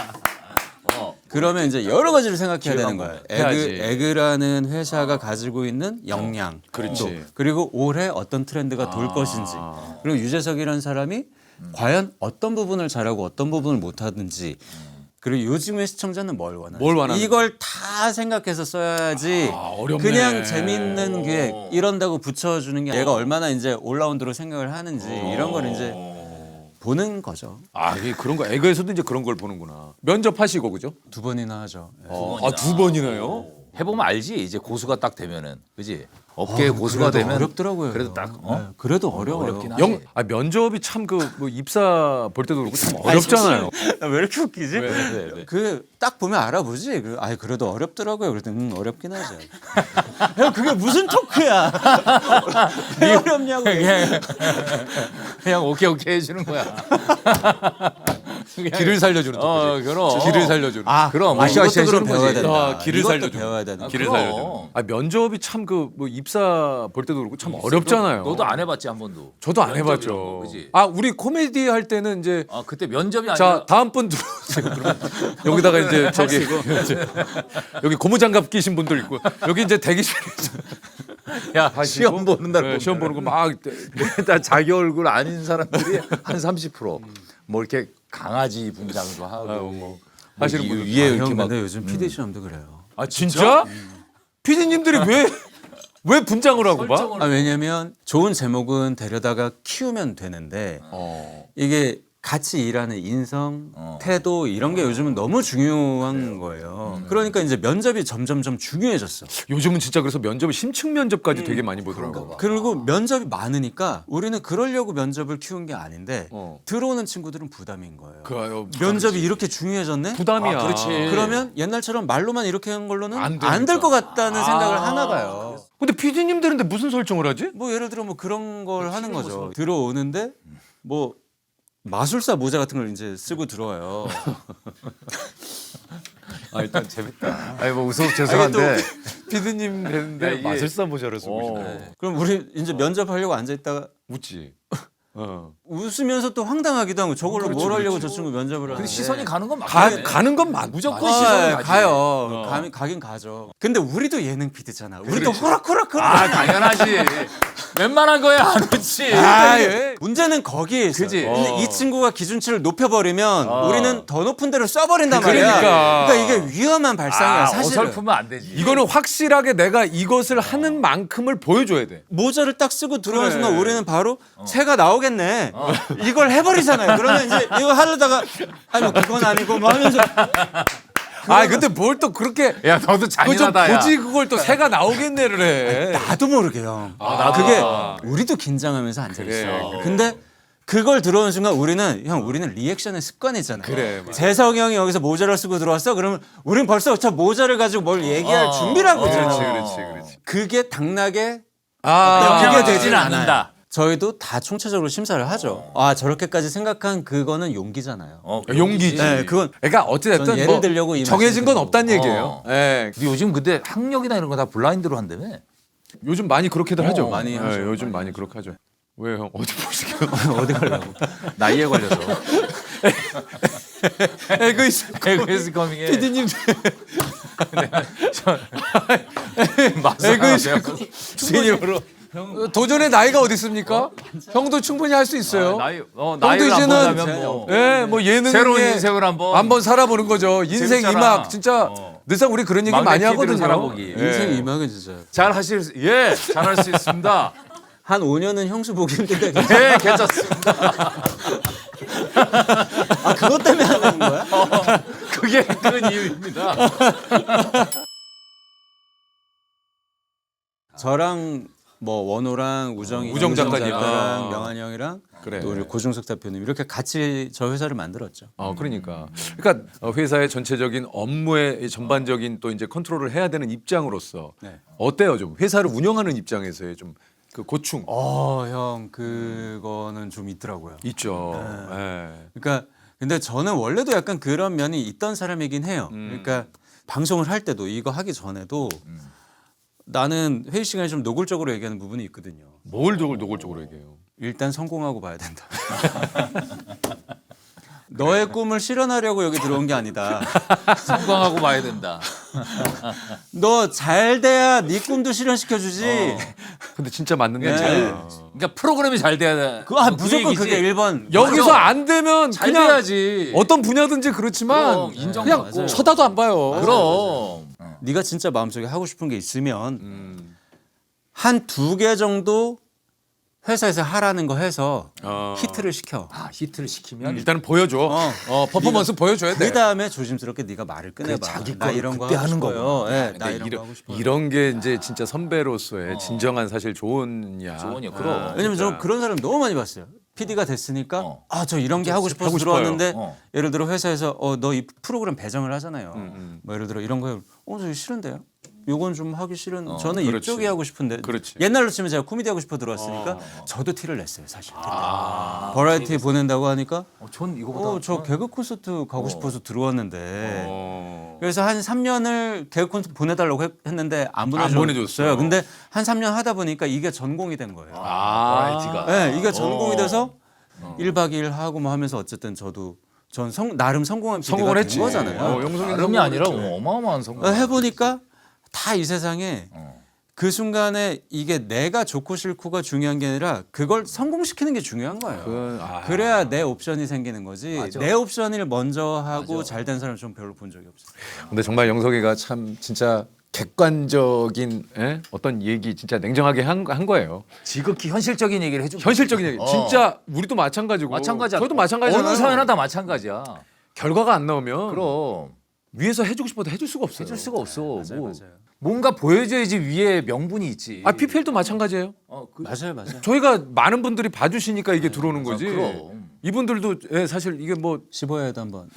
그러면 이제 여러 가지를 생각해야 되는 거야. 해야지. 에그라는 회사가 가지고 있는 역량, 그렇지. 그리고 올해 어떤 트렌드가 돌 것인지, 그리고 유재석이라는 사람이 과연 어떤 부분을 잘하고 어떤 부분을 못하는지, 그리고 요즘의 시청자는 뭘 원하는지, 뭘 원하는지. 이걸 다 생각해서 써야지. 어렵네. 그냥 재밌는 기획 이런다고 붙여주는 게 얘가 얼마나 이제 올라운드로 생각을 하는지 이런 걸 이제 보는 거죠. 이게 그런 거 에그에서도 이제 그런 걸 보는구나. 면접하시고 그죠? 2번이나 하죠. 두 번이나요? 해보면 알지. 이제 고수가 딱 되면은, 그지? 업계 고수가 그래도 되면 어렵더라고요. 그래도 딱 네, 그래도 어려워요. 어렵긴 하지. 면접이 참 그 뭐 입사 볼 때도 그렇고 참 어렵잖아요. 왜 이렇게 웃기지? 왜? 그 딱 보면 알아보지. 그래도 어렵더라고요. 그랬더니 어렵긴 하죠. 형 그게 무슨 토크야? 왜 어렵냐고. 그냥 오케이 해주는 거야. 길을 살려주는 거. 그럼. 길을 살려주는. 그럼 이것도 으쌰으쌰 그럼 해주는 배워야 거지. 된다. 길을 이것도 살려줘. 배워야 되는. 길을 그럼. 살려주는. 면접이 참 그 뭐 입사 볼 때도 그렇고 참 어렵잖아요. 너도 안 해봤지 한 번도. 저도 안 면접이라고, 해봤죠. 그지? 우리 코미디 할 때는 이제 그때 면접이 아니라. 자 다음 분 들어오세요. 그러면 여기다가 이제 저기 여기 고무장갑 끼신 분들 있고 여기 이제 대기실에 야 시험 보는 날 네, 시험 보는 거막 다 자기 얼굴 아닌 사람들이 한 30%. 뭐 이렇게 강아지 분장도 하고. 하시는 뭐 분들. 위에 이렇게 형 막. 근데 요즘 PD 시험도 그래요. 진짜? 피디님들이 왜 분장을 하고 봐? 설정을 왜냐면 좋은 제목은 데려다가 키우면 되는데 이게 같이 일하는 인성, 태도 이런 게 요즘은 너무 중요한 거예요. 그러니까 이제 면접이 점점점 중요해졌어. 요즘은 진짜 그래서 면접을 심층 면접까지 되게 많이 보더라고. 그리고 면접이 많으니까 우리는 그러려고 면접을 키운 게 아닌데 들어오는 친구들은 부담인 거예요. 면접이 이렇게 중요해졌네? 부담이야. 그렇지. 그러면 옛날처럼 말로만 이렇게 한 걸로는 안 안 될 것 되니까. 같다는 생각을 하나 봐요. 근데 피디님들인데 무슨 설정을 하지? 뭐 예를 들어 뭐 그런 걸 하는 거죠. 들어오는데 뭐 마술사 모자 같은 걸 이제 쓰고 들어와요. 일단 재밌다. 아니 뭐 웃어서 죄송한데. 피디님 되는데 야, 이게- 마술사 모자를 쓰고 싶네. 그럼 우리 이제 면접하려고 앉아 있다가 웃지. 웃으면서 또 황당하기도 하고 저걸로 뭘 하려고 저 친구 면접을 하는데. 근데 시선이 가는 건 맞네. 가는 건 맞. 무조건 시선이 가지. 가요. 가긴 가죠. 근데 우리도 예능 PD잖아. 우리도 호락호락. 당연하지. 웬만한 거야 안 웃지. 문제는 거기에 있어. 그지? 근데 이 친구가 기준치를 높여버리면 우리는 더 높은 데로 써버린단 말이야. 그러니까. 이게 위험한 발상이야 사실은. 어설프면 안 되지. 이거는 확실하게 내가 이것을 하는 만큼을 보여줘야 돼. 모자를 딱 쓰고 들어오는 그래. 순간 우리는 바로 새가 나오겠네. 이걸 해버리잖아요. 그러면 이제 이거 하려다가 아니 뭐 그건 아니고 뭐 하면서 근데 뭘 또 그렇게 야 너도 그좀 잔인하다. 야. 보지 그걸 또 새가 나오겠네를 해. 나도 모르게 형. 그게 우리도 긴장하면서 앉아 있어. 근데 그걸 들어오는 순간 우리는 리액션의 습관이잖아. 그래, 맞아. 재석이 형이 여기서 모자를 쓰고 들어왔어. 그러면 우린 벌써 저 모자를 가지고 뭘 얘기할 준비를 하고 있잖아. 그렇지. 그게 당나게 그게 되진 되지는 않아요. 않는다. 저희도 다 총체적으로 심사를 하죠. 저렇게까지 생각한 그거는 용기잖아요. 용기지. 네, 그건 그러니까 어찌됐든 전 예를 들려고 이 정해진 건 말씀드린 없다는 거고. 얘기예요. 예. 근데 요즘 근데 학력이나 이런 거 다 블라인드로 한다며. 요즘 많이 그렇게들 하죠. 많이 예, 하죠. 요즘 많이 그렇게 하죠. 왜 형 어디 보시게요? 어디 가려고? 나이에 걸려서. 에그이스 커밍에. 피디님 에그이스 시니어로 도전의 나이가 어디 있습니까? 형도 충분히 할 수 있어요. 나이를 이제는 안 보자면 뭐 뭐 예능 새로운 인생을 한번 살아보는 거죠. 인생 재밌잖아. 이막 진짜 늘상 우리 그런 얘기 막내 많이 피디로 하거든요. 살아보기. 인생 이막은 진짜 잘 잘할 수 있습니다. 한 5년은 형수 보기 힘든데 네, 괜찮습니다. 그것 때문에 하는 거야? 그게 큰 이유입니다. 저랑 뭐 원호랑 우정 작가님. 명한이 형이랑 그래. 또 우리 고중석 대표님 이렇게 같이 저 회사를 만들었죠. 그러니까 회사의 전체적인 업무의 전반적인 또 이제 컨트롤을 해야 되는 입장으로서 네. 어때요? 좀 회사를 운영하는 입장에서의 좀 그 고충 형 그거는 좀 있더라고요. 있죠. 예. 그러니까 근데 저는 원래도 약간 그런 면이 있던 사람이긴 해요. 그러니까 방송을 할 때도 이거 하기 전에도 나는 회의 시간에 좀 노골적으로 얘기하는 부분이 있거든요. 뭘 노골적으로 얘기해요? 일단 성공하고 봐야 된다. 너의 꿈을 실현하려고 여기 들어온 게 아니다. 성공하고 봐야 된다. 너 잘 돼야 네 꿈도 실현시켜 주지. 근데 진짜 맞는 게 네. 그러니까 프로그램이 잘 돼야 돼. 무조건 얘기지. 그게 1번. 여기서 안 되면 잘 그냥 돼야지. 어떤 분야든지 그렇지만 그럼, 인정 그냥 맞아요. 쳐다도 안 봐요. 그럼. 네가 진짜 마음속에 하고 싶은 게 있으면 한 2개 정도 회사에서 하라는 거 해서 히트를 시켜. 아 히트를 시키면 일단은 보여줘. 퍼포먼스 보여줘야 돼. 그 다음에 조심스럽게 네가 말을 꺼내봐. 자기 나 걸 이런 거 그때 하고 하는 싶어요. 거구나. 예, 나 근데 이런 거 하고 싶어요. 이런 게 이제 진짜 선배로서의 진정한 사실 조언이야. 조언이야. 그럼. 왜냐면 저 그런 사람 너무 많이 봤어요. PD가 됐으니까 아 저 이런 게 하고 싶어서 하고 싶어요. 들어왔는데 예를 들어 회사에서 너 이 프로그램 배정을 하잖아요. 뭐 예를 들어 이런 거 저 싫은데요. 요건 좀 하기 싫은. 저는 그렇지. 이쪽이 하고 싶은데. 그렇지. 옛날로 치면 제가 코미디 하고 싶어 들어왔으니까 저도 티를 냈어요 사실. 버라이티 보낸다고 하니까 전 이거보다 저 개그 콘서트 가고 싶어서 들어왔는데. 그래서 한 3년을 개그 콘서트 보내달라고 했는데 안 보내줬어. 보내줬어요. 근데 한 3년 하다 보니까 이게 전공이 된 거예요. 버라이티가. 네, 이게 전공이 돼서 1박 2일 하고 뭐 하면서 어쨌든 전 나름 성공한 PD가 성공을 된 했지. 거잖아요. 영석이 다름이 아니라 어마어마한 성공. 해보니까 다 이 세상에 그 순간에 이게 내가 좋고 싫고가 중요한 게 아니라 그걸 성공시키는 게 중요한 거예요. 그래야 내 옵션이 생기는 거지. 맞아. 내 옵션을 먼저 하고 잘 된 사람 좀 별로 본 적이 없어요. 근데 정말 영석이가 참 진짜 객관적인 어떤 얘기 진짜 냉정하게 한 거예요. 지극히 현실적인 얘기를 해주고. 현실적인 얘기. 진짜 우리도 마찬가지고. 마찬가지야. 저도 마찬가지잖아요. 어느 사회나 다 마찬가지야. 결과가 안 나오면 그럼 위에서 해주고 싶어도 해줄 수가 없어요. 해줄 수가 없어. 뭐 맞아요. 뭔가 보여줘야지 위에 명분이 있지. PPL도 마찬가지예요. 맞아요. 저희가 많은 분들이 봐주시니까 이게 들어오는 거지. 그럼. 이분들도 사실 이게 뭐 15회에도 한번.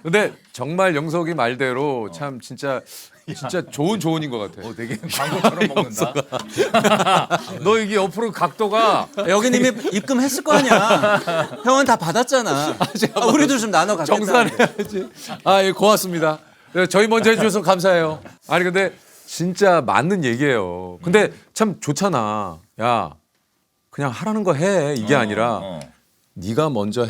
근데 정말 영석이 말대로 참 진짜 좋은 조언인 것 같아. 되게 광고처럼 먹는다. 너 이게 옆으로 각도가 여긴 이미 입금했을 거 아니야. 형은 다 받았잖아. 우리도 좀 나눠 갖겠다. 정산해야지. 예, 고맙습니다. 네, 저희 먼저 해주셔서 감사해요. 아니 근데 진짜 맞는 얘기예요. 근데 참 좋잖아. 야, 그냥 하라는 거 해. 이게 아니라 네가 먼저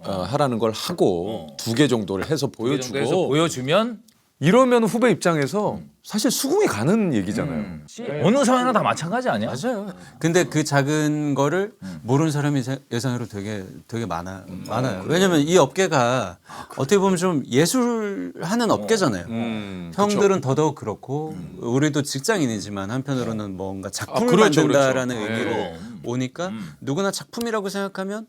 하라는 걸 하고 2개 정도를 해서 보여주고 해서 보여주면 이러면 후배 입장에서 사실 수긍이 가는 얘기잖아요. 어느 사회나 다 마찬가지 아니야? 맞아요. 근데 그 작은 거를 모르는 사람이 예상으로 되게 많아요. 왜냐면 이 업계가 어떻게 보면 좀 예술하는 업계잖아요. 형들은 더더욱 그렇고 우리도 직장인이지만 한편으로는 뭔가 작품을 그렇죠, 만든다라는 그렇죠. 의미로 네. 오니까 누구나 작품이라고 생각하면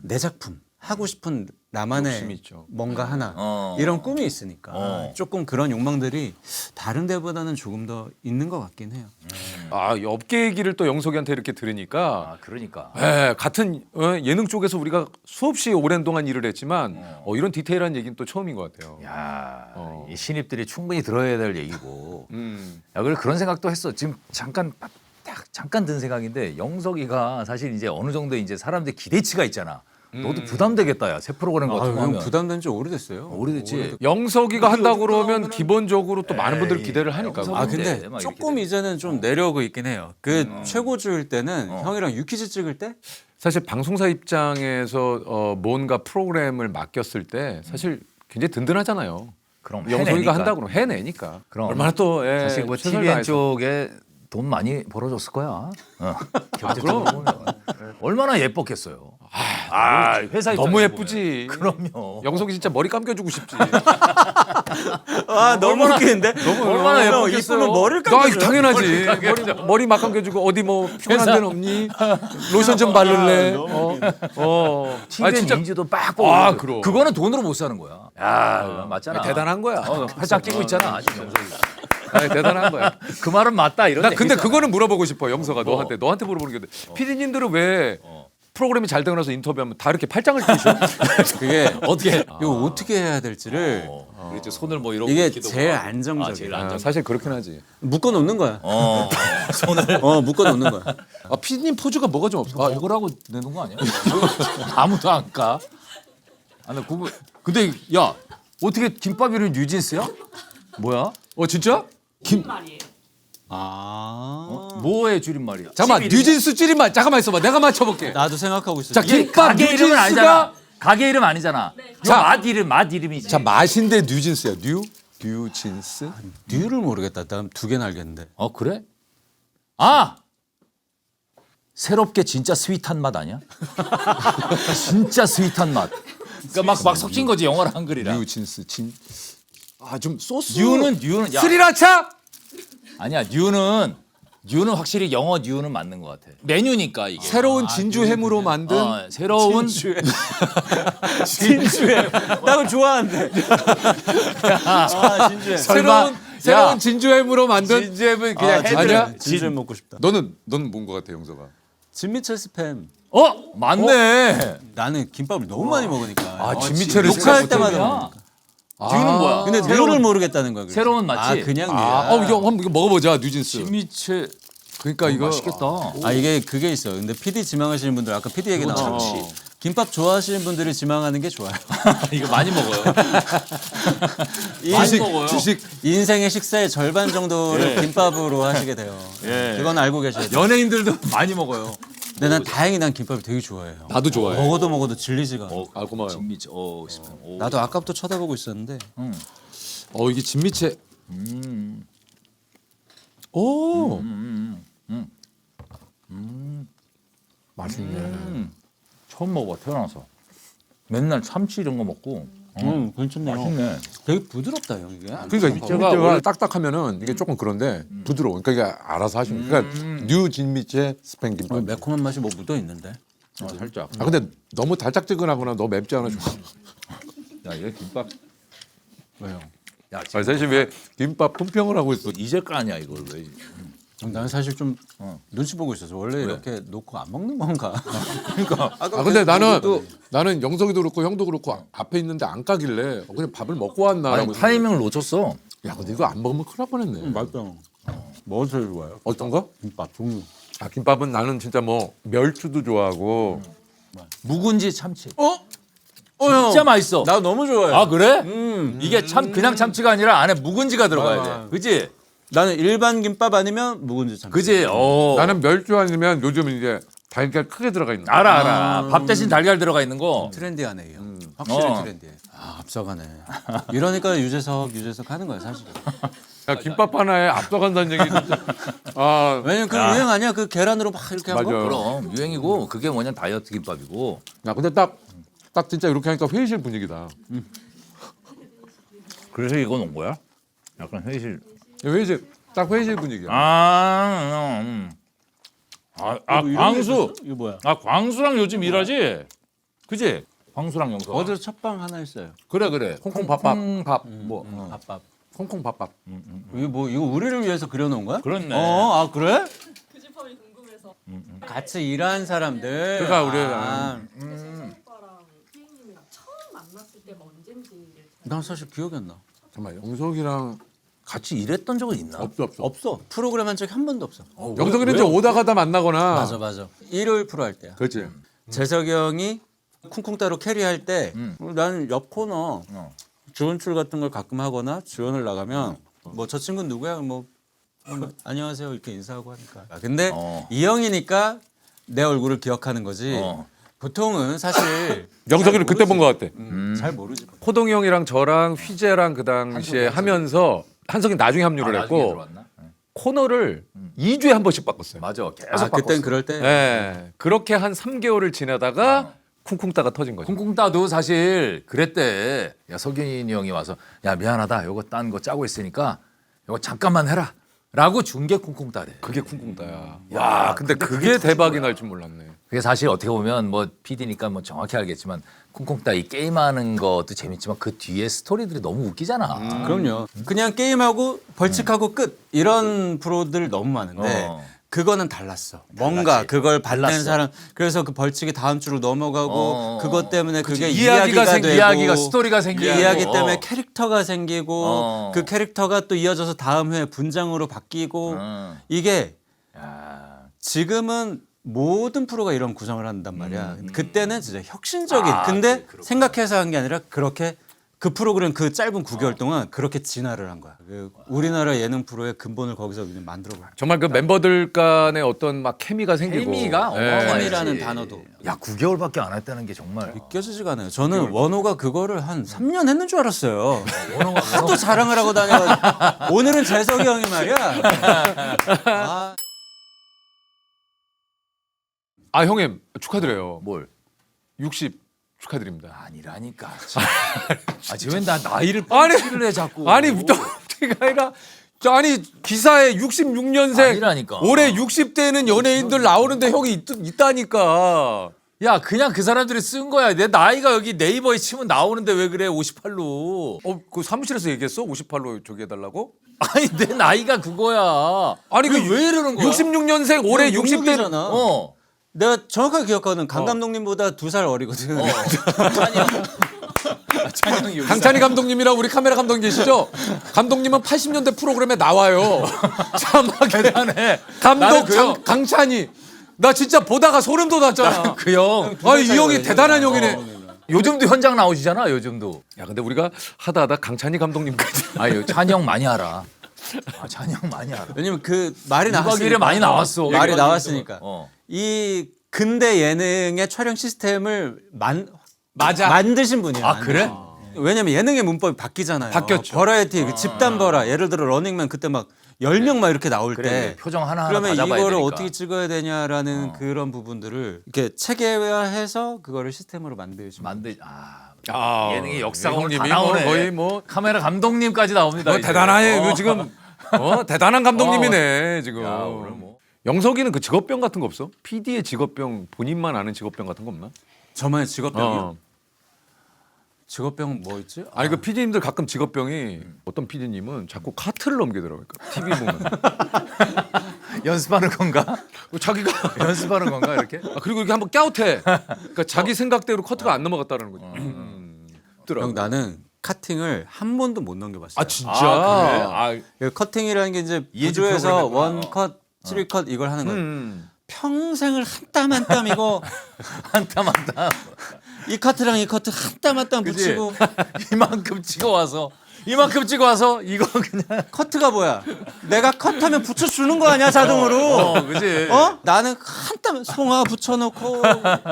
내 작품 하고 싶은 나만의 욕심이 있죠. 뭔가 하나 이런 꿈이 있으니까 조금 그런 욕망들이 다른 데보다는 조금 더 있는 것 같긴 해요. 이 업계 얘기를 또 영석이한테 이렇게 들으니까 그러니까. 같은 예능 쪽에서 우리가 수없이 오랜 동안 일을 했지만 이런 디테일한 얘기는 또 처음인 것 같아요. 야, 이 신입들이 충분히 들어야 될 얘기고. 야, 그래 그런 생각도 했어. 지금 잠깐 든 생각인데 영석이가 사실 이제 어느 정도 이제 사람들 기대치가 있잖아. 너도 부담되겠다, 야. 새 프로그램 같은 거 형 하면. 부담된 지 오래됐어요. 오래됐지. 영석이가 한다고 그러면 기본적으로 또 많은 분들이 기대를 하니까. 영석이- 아 근데 막 이렇게 조금 돼. 이제는 좀 내려오고 있긴 해요. 그 최고주일 때는 형이랑 유퀴즈 찍을 때 사실 방송사 입장에서 뭔가 프로그램을 맡겼을 때 사실 굉장히 든든하잖아요. 그럼 영석이가 해내니까. 한다고 그러면 해내니까. 그럼. 얼마나 또 사실 뭐 최선을 TVN 다해서. 쪽에 돈 많이 벌어줬을 거야. 경제적으로 보면. 얼마나 예뻤겠어요. 회사 너무 입장에서 예쁘지. 보면. 그럼요. 영석이 진짜 머리 감겨주고 싶지. 아 너무 웃기는데 얼마나 형, 예뻤겠어요. 이쁘면 머리를 나 감겨줘요. 당연하지. 머리 막 감겨주고 어디 뭐 피곤한 데는 없니? 로션 좀 바를래? TVN 진짜 인지도 빡 아, 보고. 그럼. 그거는 돈으로 못 사는 거야. 야, 맞잖아. 대단한 거야. 팔짱 끼고 있잖아. 지금 영석이. 대단한 거야. 그 말은 맞다 이런. 나 근데 얘기잖아. 그거는 물어보고 싶어 영서가 너한테 물어보는 게 PD님들은 왜 프로그램이 잘 되고 나서 인터뷰하면 다 이렇게 팔짱을 끼셔? 그게 어떻게? 이거 어떻게 해야 될지를 이제 손을 뭐 이러고 이게 이렇게도 제일 하고. 안정적이야. 제일 안정. 사실 그렇긴 하지. 묶어 놓는 거야. 손을 묶어 놓는 거야. PD님 포즈가 뭐가 좀 없어? 이거라고 내는 거 아니야? 아무도 안 까. 나 그거. 근데 야 어떻게 김밥 이름 뉴진스야? 뭐야? 진짜? 말이에요. 뭐의 줄임말이야? 잠깐만 집 이름이야? 뉴진스 찌리만 잠깐만 있어봐. 내가 맞춰볼게. 나도 생각하고 있어. 자, 이게 김밥 가게 이름은 뉴진스가- 아니잖아. 가게 이름 아니잖아. 자. 맛 이름이지. 자 맛인데 뉴진스야. 뉴진스? 뉴를 모르겠다. 난 두 개는 알겠는데. 그래? 아 새롭게 진짜 스윗한 맛 아니야? 진짜 스윗한 맛. 그러니까 막 섞인 거지 영어랑 한글이랑. 뉴진스 좀 소스. 뉴는 야. 스리라차? 아니야 뉴는 확실히 영어 뉴는 맞는 것 같아. 메뉴니까 이게. 새로운 진주 햄으로 만든 새로운 진주해. 나 그걸 좋아하는데. 아, 진주해. 새로운 진주 햄으로 만든 진주햄은 그냥 진주해. 아니야? 진주해 먹고 싶다. 너는 뭔 것 같아, 영서가? 진미채 스팸. 맞네. 나는 김밥을 너무 많이 먹으니까. 아, 진미채를 녹화할 스팸 때마다 야. 먹으니까. 뉴는 뭐야? 근데 류를 모르겠다는 거야. 그래서. 새로운 맛지? 아, 그냥 아, 류야. 이거 한번 이거 먹어보자, 뉴진스. 진미채 그러니까 이거 맛있겠다. 아, 이게 그게 있어요. 근데 PD 지망하시는 분들 아까 PD 얘기 나왔죠. 김밥 좋아하시는 분들이 지망하는 게 좋아요. 이거 많이 먹어요. 주식, 먹어요. 주식 인생의 식사의 절반 정도를 김밥으로 하시게 돼요. 그건 알고 계셔야 돼요. 연예인들도 많이 먹어요. 근데 난 다행히 난 김밥을 되게 좋아해요. 나도 좋아해. 먹어도 질리지가 않아. 아, 고마워요. 진미채. 스팸. 오. 나도 아까부터 쳐다보고 있었는데 이게 진미채. 오. 맛있네. 처음 먹어봐 태어나서. 맨날 참치 이런 거 먹고. 괜찮네요. 맛있네. 되게 부드럽다 형 이게. 그러니까 진미채가 딱딱하면은 이게 조금 그런데 부드러워. 그러니까 이게 알아서 하시면. 그러니까 뉴 진미채 스팸 김밥. 매콤한 맛이 뭐 묻어 있는데. 살짝. 아 근데 너무 달짝지근하거나 너무 맵지 않아 좋아. 야 이거 김밥. 왜요? 야 아 사실 왜 김밥 품평을 하고 있어? 잊을 거 아니야 이걸 왜? 나는 사실 좀 눈치 보고 있어서 원래 이렇게 놓고 안 먹는 건가? 그러니까 아 근데 나는 영석이도 그렇고 형도 그렇고 앞에 있는데 안 까길래 그냥 밥을 먹고 왔나라고. 아니 타이밍을 놓쳤어. 야 근데 이거 안 먹으면 큰일 날 뻔했네. 맛있다. 뭐 제일 좋아요? 어떤 거? 김밥 종류. 아 김밥은 나는 진짜 뭐 멸치도 좋아하고. 묵은지 참치. 형. 진짜 맛있어. 나 너무 좋아해. 아 그래? 이게 참 그냥 참치가 아니라 안에 묵은지가 들어가야 돼. 그지? 나는 일반 김밥 아니면 묵은지 참치. 그지? 나는 멸치 아니면 요즘 이제 달걀 크게 들어가 있는 거. 알아. 밥 대신 달걀 들어가 있는 거. 트렌디하네 이거. 확실히 트렌디해. 아 앞서가네. 이러니까 유재석 하는 거야 사실. 야 김밥 하나에 앞서간다는 얘기 진짜. 아 왜냐면 그 유행 아니야? 그 계란으로 막 이렇게 한 거. 맞아요. 그럼 유행이고 그게 뭐냐 다이어트 김밥이고. 야 근데 딱 진짜 이렇게 하니까 회의실 분위기다. 그래서 이거 놓은 거야? 약간 회의실. 회의실 딱 회의실 분위기야. 광수. 이거 뭐야? 광수랑 요즘 일하지? 그지? 광수랑 영서. 어디서 첫방 하나 있어요. 그래. 콩콩 밥밥. 밥 뭐. 밥밥. 콩콩 밥밥. 이거 우리를 위해서 그려놓은 거야? 그렇네. 아 그래? 그 집밥이 궁금해서 같이 일한 사람들. 그러니까 우리 오빠랑 피디님이랑 처음 만났을 때가 언젠지를 난 사실 기억이 안 나. 잠깐만 영석이랑 같이 일했던 적은 있나? 없어. 프로그램 한 적이 한 번도 없어. 영석이는 이제 오다 가다 만나거나. 맞아. 일요일 프로 할 때야. 그렇지. 재석이 형이 쿵쿵따로 캐리할 때 나는 옆 코너 지원출 같은 걸 가끔 하거나 지원을 나가면 뭐 저 친구는 누구야? 뭐 안녕하세요 이렇게 인사하고 하니까. 근데 이 형이니까 내 얼굴을 기억하는 거지. 보통은 사실 영석이는 그때 본 것 같아. 잘 모르지. 호동이 형이랑 저랑 휘재랑 그 당시에 하면서 한석이 나중에 합류를 나중에 했고 들어왔나? 코너를 2주에 한 번씩 바꿨어요. 맞아. 계속 아 그땐 바꿨어. 그럴 때. 네. 그렇게 한 3개월을 지나다가 쿵쿵 따가 터진 거죠. 쿵쿵 따도 사실 그랬대. 야 석윤이 형이 와서 야 미안하다. 요거 딴 거 짜고 있으니까 요거 잠깐만 해라. 라고 준 게 쿵쿵 따래. 그게 쿵쿵 따야. 야, 와, 근데 그게 대박이 날 줄 몰랐네. 그게 사실 어떻게 보면 뭐 PD니까 뭐 정확히 알겠지만 쿵쿵 따 이 게임하는 것도 재밌지만 그 뒤에 스토리들이 너무 웃기잖아. 그럼요. 그냥 게임하고 벌칙하고 끝 이런 프로들 너무 많은데 그거는 달랐어. 뭔가 그걸 받는 달랐어. 사람 그래서 그 벌칙이 다음 주로 넘어가고 그것 때문에 그게 이야기가 되고 이야기가 스토리가 그 생기고 이야기 때문에 캐릭터가 생기고 어. 그 캐릭터가 또 이어져서 다음 회에 분장으로 바뀌고 이게 야, 지금은 모든 프로가 이런 구성을 한단 말이야. 그때는 진짜 혁신적인. 근데 생각해서 한 게 아니라 그렇게 그 프로그램 그 짧은 9개월 동안 그렇게 진화를 한 거야. 그 우리나라 예능 프로의 근본을 거기서 그냥 만들어 봐. 정말 그 멤버들 간의 어떤 막 케미가 생기고. 케미가 예. 어마어마했지. 케미라는 단어도. 야 9개월밖에 안 했다는 게 정말 느껴지지가 않아요. 저는 원호가 그거를 한 3년 했는 줄 알았어요. 원호가 하도 자랑을 하고 다녀. 오늘은 재석이 형이 말이야. 아, 아 형님 축하드려요. 뭘 60 축하드립니다. 아니라니까. 아 지금 나 나이를 아니, 를 해 자꾸. 아니 무덤대가 아니라 아니 기사에 66년생 아니라니까. 올해 60대는 연예인들 나오는데 형이 있다니까. 야 그냥 그 사람들이 쓴 거야. 내 나이가 여기 네이버에 치면 나오는데 왜 그래 58로. 그 사무실에서 얘기했어? 58로 저기 해달라고? 아니 내 나이가 그거야. 아니 왜 이러는 거야? 66년생 올해 60대. 잖아 어. 내가 정확하게 기억하거든. 강 감독님보다 2살 어리거든. 찬영이 강찬희 감독님이랑 우리 카메라 감독님 계시죠? 감독님은 80년대 프로그램에 나와요. 참하게 대단해. 감독 나는 그 형. 강찬희. 나 진짜 보다가 소름 돋았잖아. 그 형. 아니 이 형이 대단한 형이네. 요즘도 현장 나오시잖아. 요즘도. 야 근데 우리가 하다 강찬희 감독님까지. 아유 찬영 많이 알아. 찬영 많이 알아. 왜냐면 그 말이 2박 나왔으니까. 2일에 많이 나왔어. 말이 나왔으니까. 어. 이 근대 예능의 촬영 시스템을 맞아. 만드신 분이에요. 아 그래? 왜냐면 예능의 문법이 바뀌잖아요. 바뀌었죠. 버라이티, 그 집단 버라. 예를 들어 러닝맨 그때 막 10명 막 이렇게 나올 그래, 때 표정 하나하나 그러면 다 잡아야 이거를 되니까. 어떻게 찍어야 되냐라는 그런 부분들을 이렇게 체계화해서 그거를 시스템으로 만드신 예능의 역사가 오늘 다 형님이 나오네. 거의 뭐 카메라 감독님까지 나옵니다. 이제. 대단해. 이거 지금 대단한 감독님이네 지금. 야, 오늘 뭐. 영석이는 그 직업병 같은 거 없어? PD의 직업병 본인만 아는 직업병 같은 거 없나? 저만의 직업병이요? 어. 직업병 뭐 있지? 아니 그 PD님들 가끔 직업병이 어떤 PD님은 자꾸 카트를 넘기더라고요. TV 보면 연습하는 건가? 자기가 연습하는 건가 이렇게? 그리고 이렇게 한번 깨웃해. 그러니까 자기 생각대로 커트가 안 넘어갔다는 거죠. 형 나는 카팅을 한 번도 못 넘겨봤어요. 아 진짜. 아, 그래? 그 커팅이라는 게 이제 이해지 구조에서 프로그램이구나. 원 컷, 3컷 이걸 하는 거예요. 음. 평생을 한 땀 한 땀 이거 한 땀 한 땀. 이 커트랑 이 커트 한 땀 한 땀 그치? 붙이고 이만큼 찍어와서 이거 그냥. 커트가 뭐야? 내가 컷하면 붙여주는 거 아니야 자동으로? 그지. 어? 나는 한 땀 송아 붙여놓고